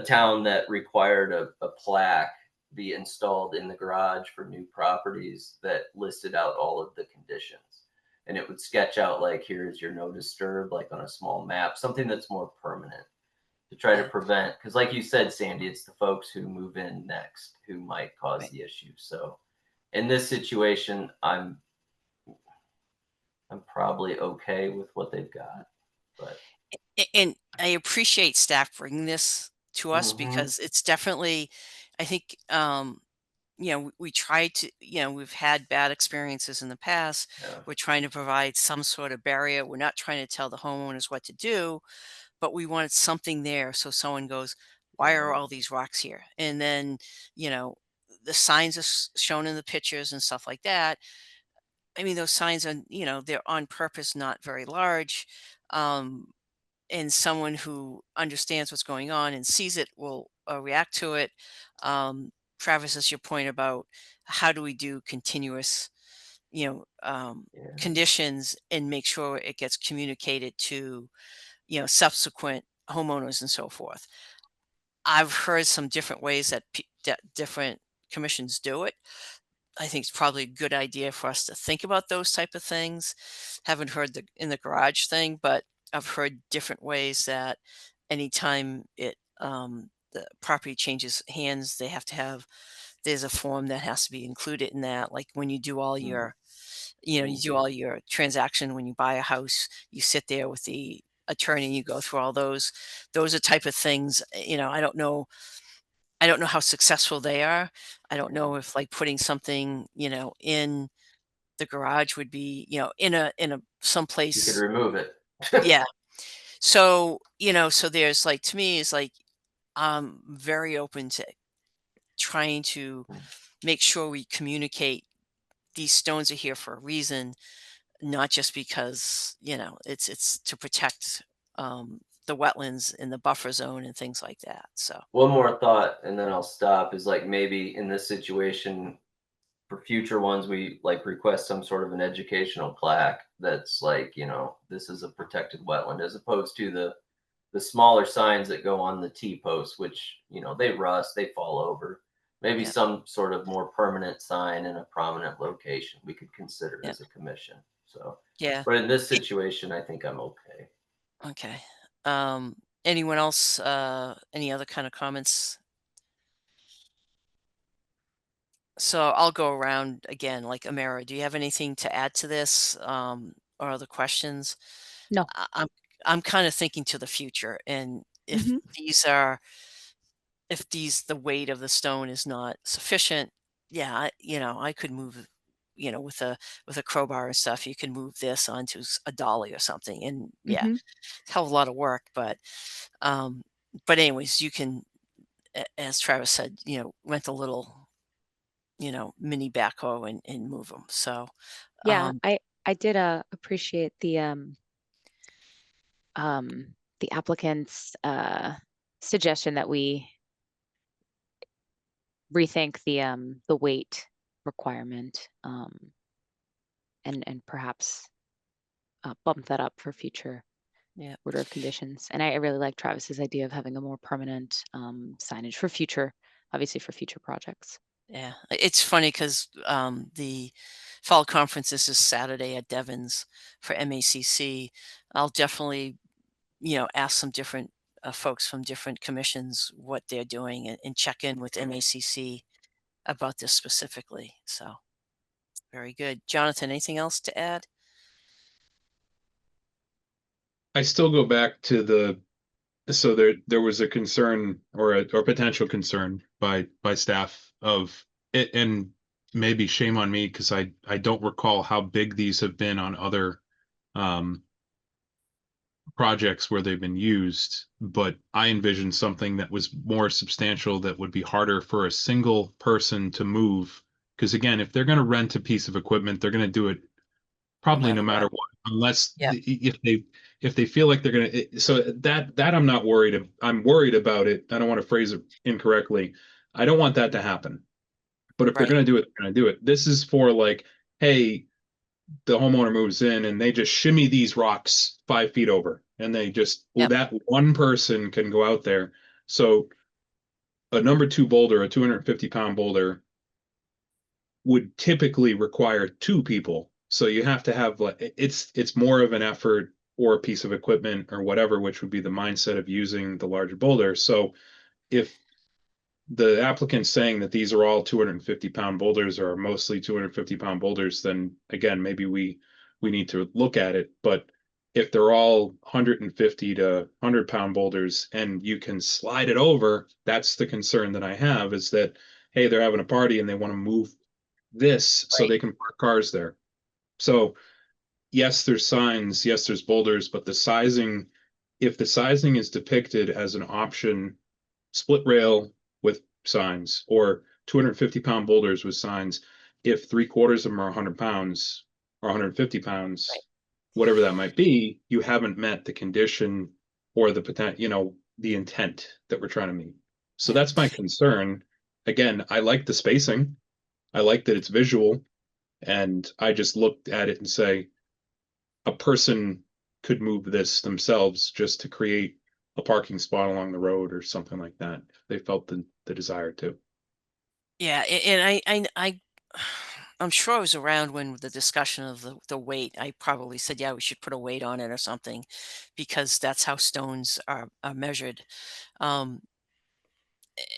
town that required a plaque be installed in the garage for new properties that listed out all of the conditions. And it would sketch out like, here's your no disturb, like on a small map, something that's more permanent to try to prevent, because like you said, Sandy, it's the folks who move in next who might cause Right. the issue. So in this situation, I'm probably okay with what they've got. But And I appreciate staff bringing this to us Mhm. because it's definitely, I think, we try to, we've had bad experiences in the past. yeah. We're trying to provide some sort of barrier. We're not trying to tell the homeowners what to do, but we wanted something there so someone goes, why are all these rocks here? And then, you know, the signs are shown in the pictures and stuff like that. I mean, those signs are, they're on purpose, not very large. Um, and someone who understands what's going on and sees it will react to it. Travis, is your point about how do we do continuous, Yeah. conditions and make sure it gets communicated to, subsequent homeowners and so forth. I've heard some different ways that different commissions do it. I think it's probably a good idea for us to think about those type of things. Haven't heard the in the garage thing, but I've heard different ways that anytime the property changes hands, they have to have there's a form that has to be included in that. Like when you do all Mhm. you do all your transaction when you buy a house, you sit there with the attorney, you go through all those. Those are type of things, I don't know how successful they are. I don't know if like putting something, in the garage would be, in a You could someplace. remove it. Yeah. So, so there's like to me is like I'm very open to trying to make sure we communicate these stones are here for a reason, not just because, it's to protect the wetlands in the buffer zone and things like that. So One more thought, and then I'll stop. Is like maybe in this situation, for future ones, we like request some sort of an educational plaque that's like, this is a protected wetland, as opposed to the smaller signs that go on the T posts, which they rust, they fall over. Maybe yeah, some sort of more permanent sign in a prominent location we could consider yeah, as a commission. So, yeah. but in this situation, I think I'm okay. Okay. Um, Anyone else, any other kind of comments? So I'll go around again, like Amara, do you have anything to add to this, or other questions? No. I'm kind of thinking to the future, and if Mhm. the weight of the stone is not sufficient, yeah, I could move, with a crowbar and stuff, you can move this onto a dolly or something, and yeah, Mhm. hell of a lot of work, um, but anyways, you can, as Travis said, rent a little, mini backhoe and move them. So, Yeah, um, I did appreciate the applicant's suggestion that we rethink the weight requirement, and perhaps bump that up for future yeah, order of conditions. And I really like Travis's idea of having a more permanent signage for future, obviously for future projects. yeah. It's funny because the fall conference is this Saturday at Devon's for MACC. I'll definitely, ask some different folks from different commissions what they're doing and check in with MACC about this specifically. So, very good. Jonathan, anything else to add? I still go back to so there was a concern or or potential concern by staff of it, and maybe shame on me because I don't recall how big these have been on other um projects where they've been used, but I envisioned something that was more substantial that would be harder for a single person to move. Because again, if they're going to rent a piece of equipment, they're going to do it No probably no matter matter what. what, unless Yeah. if they feel like they're gonna. So that I'm not worried. I'm worried about it. I don't want to phrase it incorrectly. I don't want that to happen. But if they're Right. gonna do it, they're gonna do it. This is for like, hey, the homeowner moves in and they just shimmy these rocks 5 feet over, and they just Yep. that one person can go out there. So a number 2 boulder, a 250-pound boulder, would typically require 2 people. So you have to have like it's more of an effort or a piece of equipment or whatever, which would be the mindset of using the larger boulder. So if the applicant's saying that these are all 250-pound boulders or mostly 250-pound boulders, then again, maybe we need to look at it. But if they're all 150 to 100-pound boulders and you can slide it over, that's the concern that I have, is that, hey, they're having a party and they want to move this so Right. they can park cars there. So yes, there's signs, yes, there's boulders, but the sizing, if the sizing is depicted as an option, split rail with signs or 250-pound boulders with signs, if 3/4 of them are 100 pounds or 150 pounds, Right. whatever that might be, you haven't met the condition or the potential, the intent that we're trying to meet. So Yeah. that's my concern. Again, I like the spacing. I like that it's visual. And I just looked at it and say, a person could move this themselves just to create a parking spot along the road or something like that, if they felt the desire to. Yeah, and I'm sure I was around when the discussion of the weight. I probably said, yeah, we should put a weight on it or something, because that's how stones are measured. Um,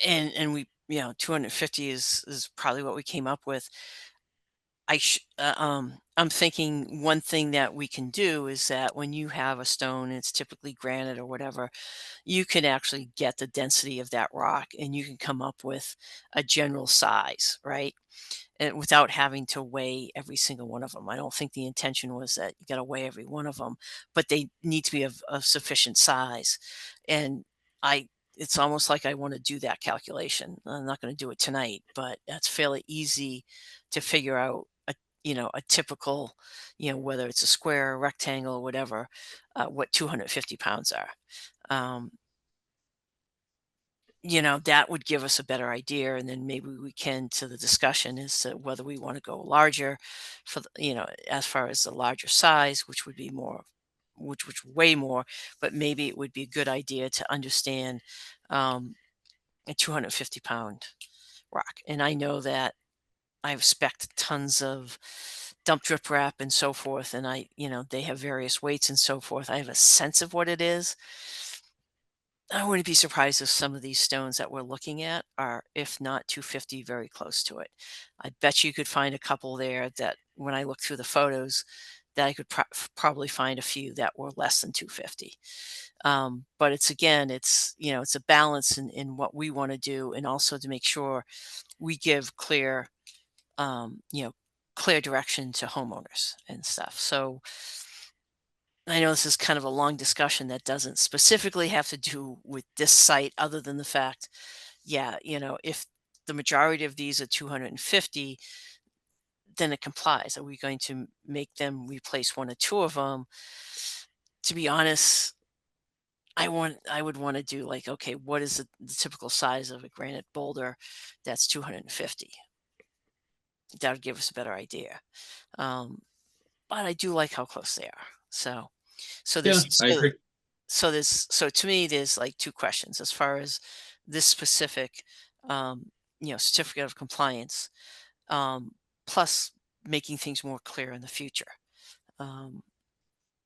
and we, 250 is probably what we came up with. I'm thinking one thing that we can do is that when you have a stone, it's typically granite or whatever, you can actually get the density of that rock and you can come up with a general size, right? And without having to weigh every single one of them. I don't think the intention was that you got to weigh every one of them, but they need to be of sufficient size. And I, it's almost like I want to do that calculation. I'm not going to do it tonight, but that's fairly easy to figure out. A typical, whether it's a square, rectangle, or whatever, what 250 pounds are. Um, that would give us a better idea, and then maybe we can, to the discussion as to whether we want to go larger for as far as the larger size, which would be more, which way more, but maybe it would be a good idea to understand um, a 250-pound rock. And I know that I've spec'd tons of dump drip wrap and so forth, and they have various weights and so forth. I have a sense of what it is. I wouldn't be surprised if some of these stones that we're looking at are, if not 250, very close to it. I bet you could find a couple there that, when I look through the photos, that I could probably find a few that were less than 250. But it's, again, it's a balance in what we want to do, and also to make sure we give clear, clear direction to homeowners and stuff. So I know this is kind of a long discussion that doesn't specifically have to do with this site, other than the fact, yeah, if the majority of these are 250, then it complies. Are we going to make them replace one or two of them? To be honest, I would want to do like, okay, what is the typical size of a granite boulder that's 250? That would give us a better idea. But I do like how close they are. So Yeah, there's I agree. so to me, there's like two questions as far as this specific, certificate of compliance, um, plus making things more clear in the future. Um,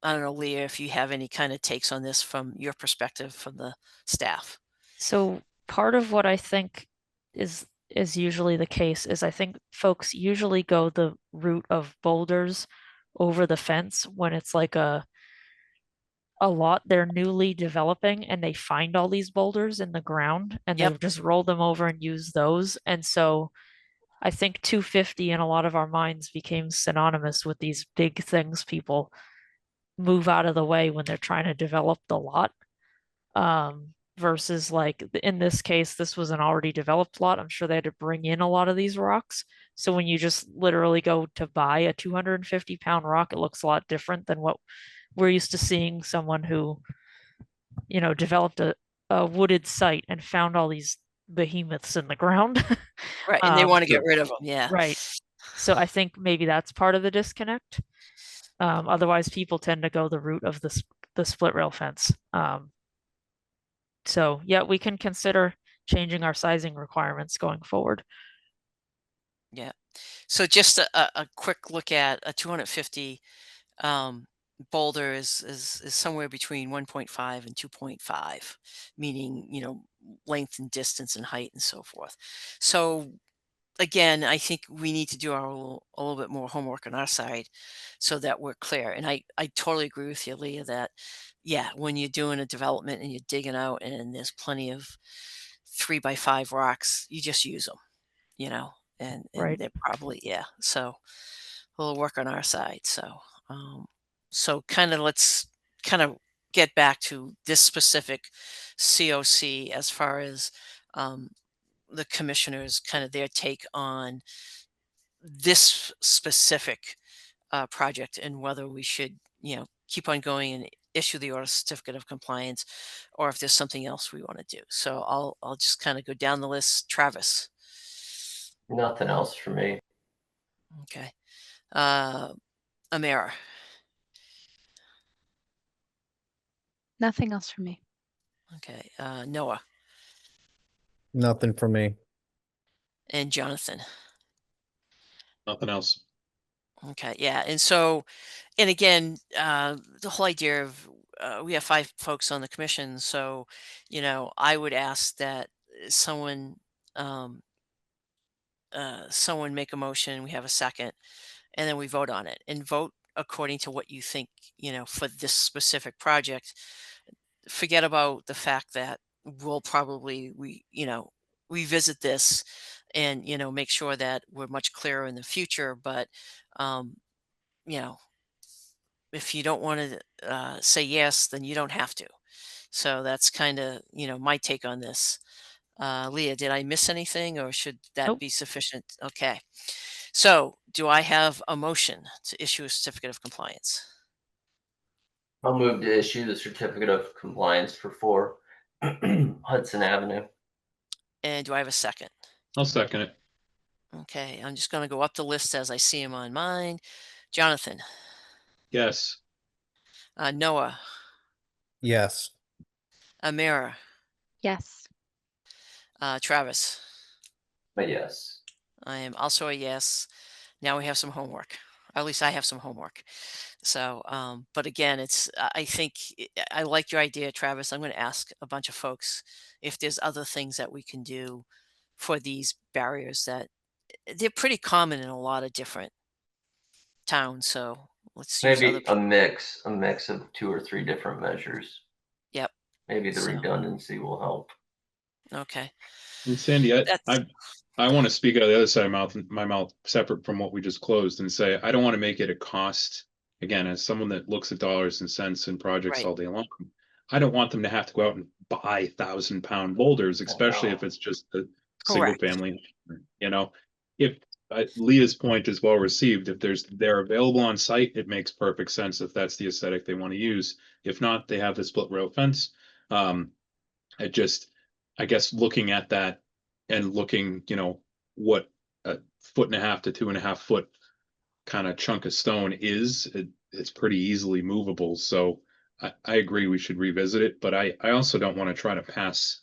I don't know, Leah, if you have any kind of takes on this from your perspective, from the staff. So part of what I think is usually the case is I think folks usually go the route of boulders over the fence when it's like a lot they're newly developing and they find all these boulders in the ground and they Yep. just roll them over and use those. And so I think 250 in a lot of our minds became synonymous with these big things people move out of the way when they're trying to develop the lot. versus like in this case, this was an already developed lot. I'm sure they had to bring in a lot of these rocks. So when you just literally go to buy a 250-pound rock, it looks a lot different than what we're used to seeing someone who, developed a wooded site and found all these behemoths in the ground. Right, and they want to Sure. get rid of them. Yeah. Right. So I think maybe that's part of the disconnect. Otherwise, people tend to go the route of the split rail fence. So yeah, we can consider changing our sizing requirements going forward. Yeah. So just a quick look at a 250 boulder is somewhere between 1.5 and 2.5, meaning, length and distance and height and so forth. So again, I think we need to do a little bit more homework on our side so that we're clear. And I totally agree with you, Leah, that yeah, when you're doing a development and you're digging out and there's plenty of 3x5 rocks, you just use them, and Right. they're probably, yeah. So we'll work on our side. So let's kind of get back to this specific COC as far as the commissioners, kind of their take on this specific project and whether we should, keep on going and issue the order certificate of compliance, or if there's something else we want to do. So I'll just kind of go down the list. Travis. Nothing else for me. Okay. Amira. Nothing else for me. Okay. Noah Nothing for me. and Jonathan. Nothing else. Okay. Yeah. And so, and again, the whole idea of we have 5 folks on the commission, so I would ask that someone someone make a motion, we have a second, and then we vote on it and vote according to what you think, for this specific project. Forget about the fact that we'll probably revisit this and make sure that we're much clearer in the future. But um, you know, if you don't want to say yes, then you don't have to. So that's kind of my take on this. Leah, did I miss anything, or should that Nope. be sufficient? Okay. So, do I have a motion to issue a certificate of compliance? I'll move to issue the certificate of compliance for 4 Hudson Avenue. And do I have a second? I'll second it. Okay, I'm just going to go up the list as I see them on mine. Jonathan, Yes. Noah, Yes. Amira, Yes. Travis. But yes. I am also a yes. Now we have some homework. Or at least I have some homework. So, but again, I think I like your idea, Travis. I'm going to ask a bunch of folks if there's other things that we can do for these barriers that they're pretty common in a lot of different towns. So let's use other Maybe a mix of 2 or 3 different measures. Yep. Maybe the So- redundancy will help. Okay. And Sandy, That's- I want to speak out of the other side of my mouth, separate from what we just closed, and say I don't want to make it a cost. Again, as someone that looks at dollars and cents and projects Right. all day long, I don't want them to have to go out and buy 1,000-pound boulders, especially if it's just a single Correct. family. If Leah's point is well received, if they're available on site, it makes perfect sense if that's the aesthetic they want to use. If not, they have the split rail fence. I guess looking at that and looking, what a 1.5 to 2.5 foot kind of chunk of stone is, it's pretty easily movable. So I agree we should revisit it, but I also don't want to try to pass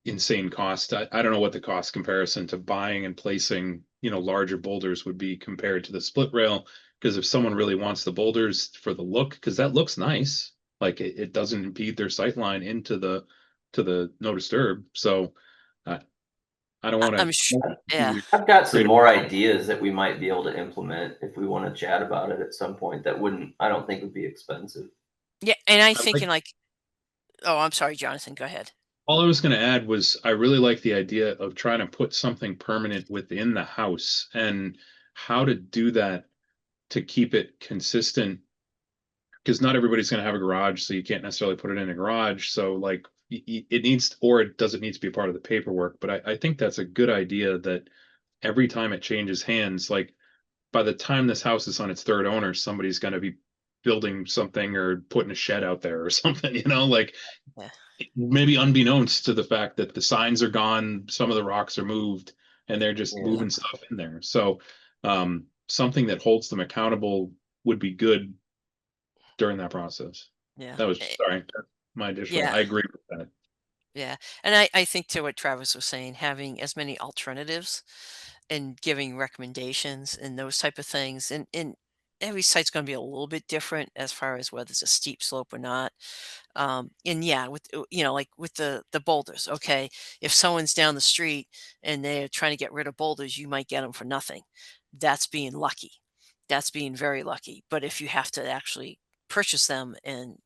insane cost. I don't know what the cost comparison to buying and placing, larger boulders would be compared to the split rail. Because if someone really wants the boulders for the look, because that looks nice, like it doesn't impede their sight line into the no disturb. So I don't want to. I'm sure. Yeah. I've got some Creative more problem. ideas that we might be able to implement if we want to chat about it at some point. That I don't think would be expensive. Yeah. And I'm like- thinking oh, I'm sorry, Jonathan. Go ahead. All I was going to add was I really like the idea of trying to put something permanent within the house and how to do that to keep it consistent. Because not everybody's going to have a garage, so you can't necessarily put it in a garage. So, like, it needs, or it doesn't need to be a part of the paperwork, but I think that's a good idea that every time it changes hands, like by the time this house is on its third owner, somebody's gonna be building something or putting a shed out there or something, like Yeah. maybe unbeknownst to the fact that the signs are gone, some of the rocks are moved, and they're just Yeah. moving stuff in there. So something that holds them accountable would be good during that process. Yeah. That was, sorry, my additional, Yeah. I agree with that. Yeah. And I think to what Travis was saying, having as many alternatives and giving recommendations and those type of things. And every site's going to be a little bit different as far as whether it's a steep slope or not. And yeah, with like with the boulders, okay, if someone's down the street and they're trying to get rid of boulders, you might get them for nothing. That's being lucky. That's being very lucky. But if you have to actually purchase them and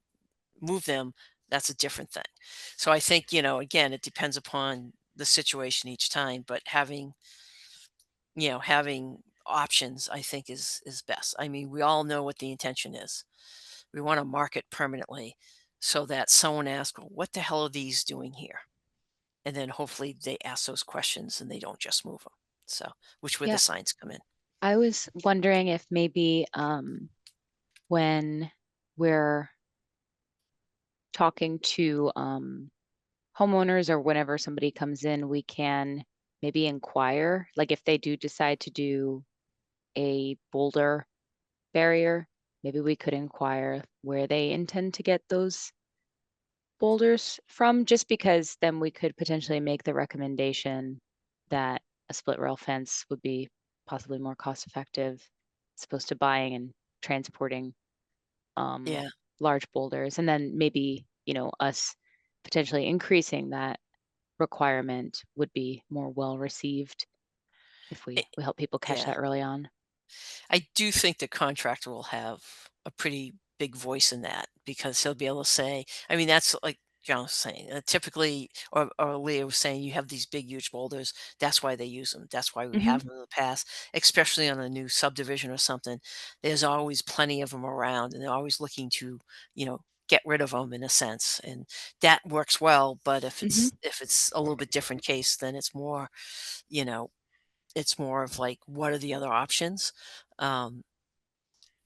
move them, that's a different thing. So I think, again, it depends upon the situation each time, but having options, I think is best. I mean, we all know what the intention is. We want to mark it permanently so that someone asks, well, what the hell are these doing here? And then hopefully they ask those questions and they don't just move them. So, which where Yeah. the signs come in. I was wondering if maybe when we're talking to homeowners or whenever somebody comes in, we can maybe inquire, like if they do decide to do a boulder barrier, maybe we could inquire where they intend to get those boulders from, just because then we could potentially make the recommendation that a split rail fence would be possibly more cost effective as opposed to buying and transporting Yeah. large boulders, and then maybe us potentially increasing that requirement would be more well received if we help people catch yeah. that early on. I do think the contractor will have a pretty big voice in that because he'll be able to say, I mean, that's like John was saying, typically, or Leah was saying, you have these big, huge boulders. That's why they use them. That's why we Mhm. have them in the past, especially on a new subdivision or something. There's always plenty of them around and they're always looking to, get rid of them in a sense. And that works well. But if it's a little bit different case, then it's more, it's more of like, what are the other options? Um,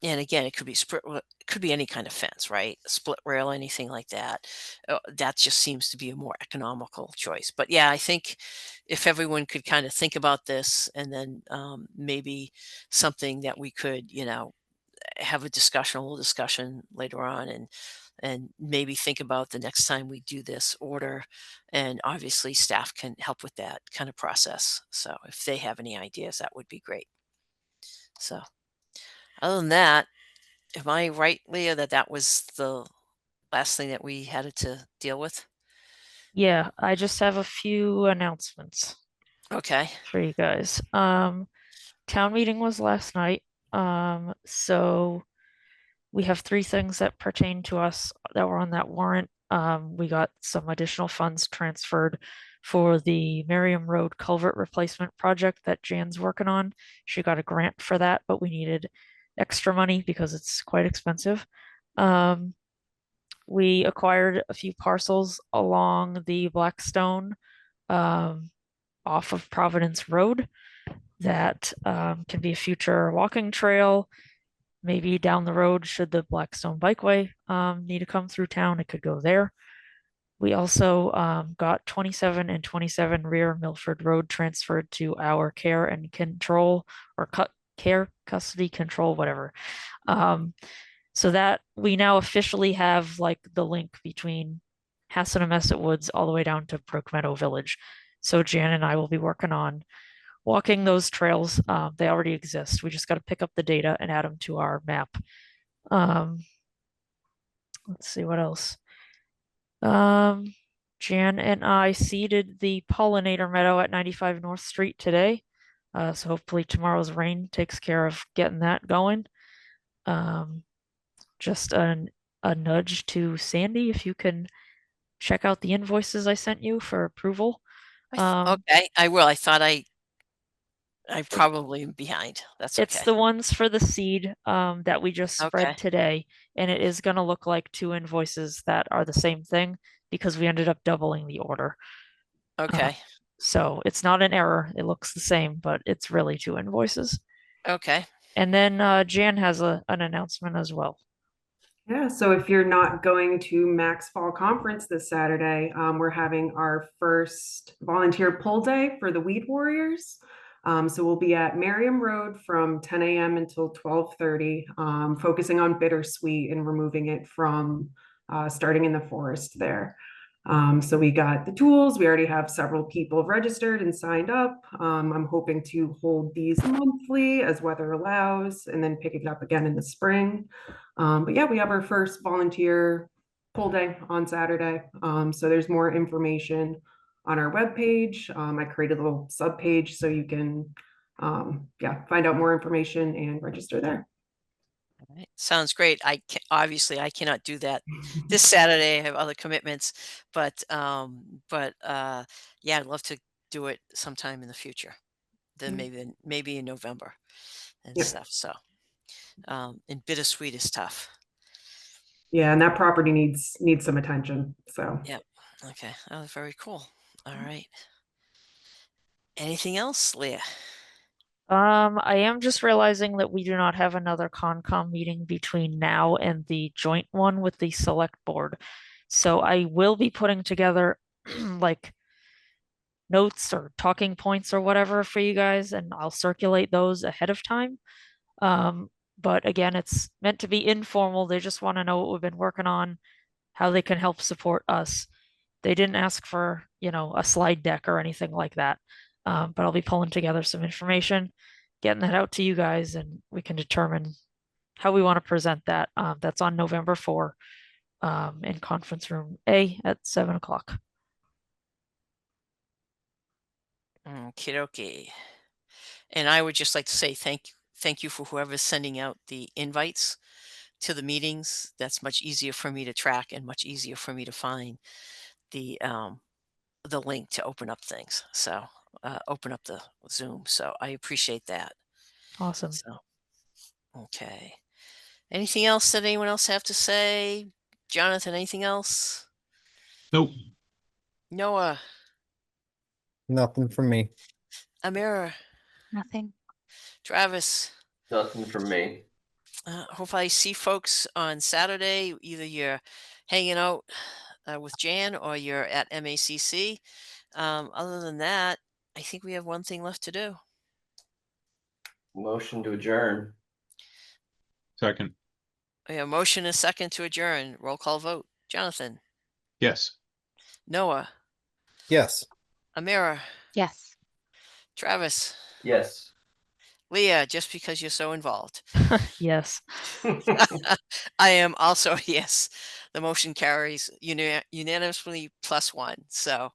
and again, it could be it could be any kind of fence, right? Split rail, anything like that. That just seems to be a more economical choice. But yeah, I think if everyone could kind of think about this, and then maybe something that we could, have a little discussion later on, and maybe think about the next time we do this order. And obviously, staff can help with that kind of process. So if they have any ideas, that would be great. So other than that, am I right, Leah, that that was the last thing that we had to deal with? Yeah, I just have a few announcements Okay. for you guys. Town meeting was last night. So we have 3 things that pertain to us that were on that warrant. We got some additional funds transferred for the Merriam Road culvert replacement project that Jan's working on. She got a grant for that, but we needed extra money because it's quite expensive. We acquired a few parcels along the Blackstone off of Providence Road that can be a future walking trail. Maybe down the road, should the Blackstone Bikeway need to come through town, it could go there. We also got 27 and 27 Rear Milford Road transferred to our care and control, or care, custody, control, whatever. So that we now officially have like the link between Hassanamessett Woods all the way down to Brook Meadow Village. So Jan and I will be working on walking those trails. They already exist. We just got to pick up the data and add them to our map. Let's see what else. Jan and I seeded the pollinator meadow at 95 North Street today. So hopefully tomorrow's rain takes care of getting that going. Just a nudge to Sandy, if you can check out the invoices I sent you for approval. Okay, I will. I thought I probably am behind. That's okay. It's the ones for the seed that we just spread Okay. today, and it is going to look like 2 invoices that are the same thing. because we ended up doubling the order. Okay. So it's not an error. It looks the same, but it's really 2 invoices. Okay. And then Jan has an announcement as well. Yeah, so if you're not going to Max Fall Conference this Saturday, we're having our first volunteer pull day for the Weed Warriors. So we'll be at Merriam Road from 10 a.m. until 12:30, focusing on bittersweet and removing it from starting in the forest there. So we got the tools. We already have several people registered and signed up. I'm hoping to hold these monthly as weather allows, and then pick it up again in the spring. But yeah, we have our first volunteer pull day on Saturday. So there's more information on our webpage. I created a little sub page so you can find out more information and register there. All right. Sounds great. Obviously I cannot do that this Saturday. I have other commitments, but yeah, I'd love to do it sometime in the future. Then maybe in November and Yep. stuff. So and bittersweet is tough. Yeah, and that property needs some attention. So Yep. Okay. Oh, very cool. All right. Anything else, Leah? I am just realizing that we do not have another Concom meeting between now and the joint one with the select board. So I will be putting together like notes or talking points or whatever for you guys, and I'll circulate those ahead of time. But again, it's meant to be informal. They just want to know what we've been working on, how they can help support us. They didn't ask for, a slide deck or anything like that. But I'll be pulling together some information, getting that out to you guys, and we can determine how we want to present that. That's on November 4 in conference room A at 7 o'clock. Okie dokie. And I would just like to say thank you for whoever's sending out the invites to the meetings. That's much easier for me to track and much easier for me to find the link to open up things. So open up the Zoom. So I appreciate that. Awesome. So, okay. Anything else that anyone else have to say? Jonathan, anything else? Nope. Noah, Nothing from me. Amira, Nothing. Travis. Nothing from me. Hopefully I see folks on Saturday. Either you're hanging out with Jan or you're at MACC. Other than that, I think we have one thing left to do. Motion to adjourn. Second. We have a motion and a second to adjourn. Roll call vote. Jonathan, Yes. Noah, Yes. Amira, Yes. Travis, Yes. Leah, just because you're so involved. Yes. I am also a yes. The motion carries unanimously +1. So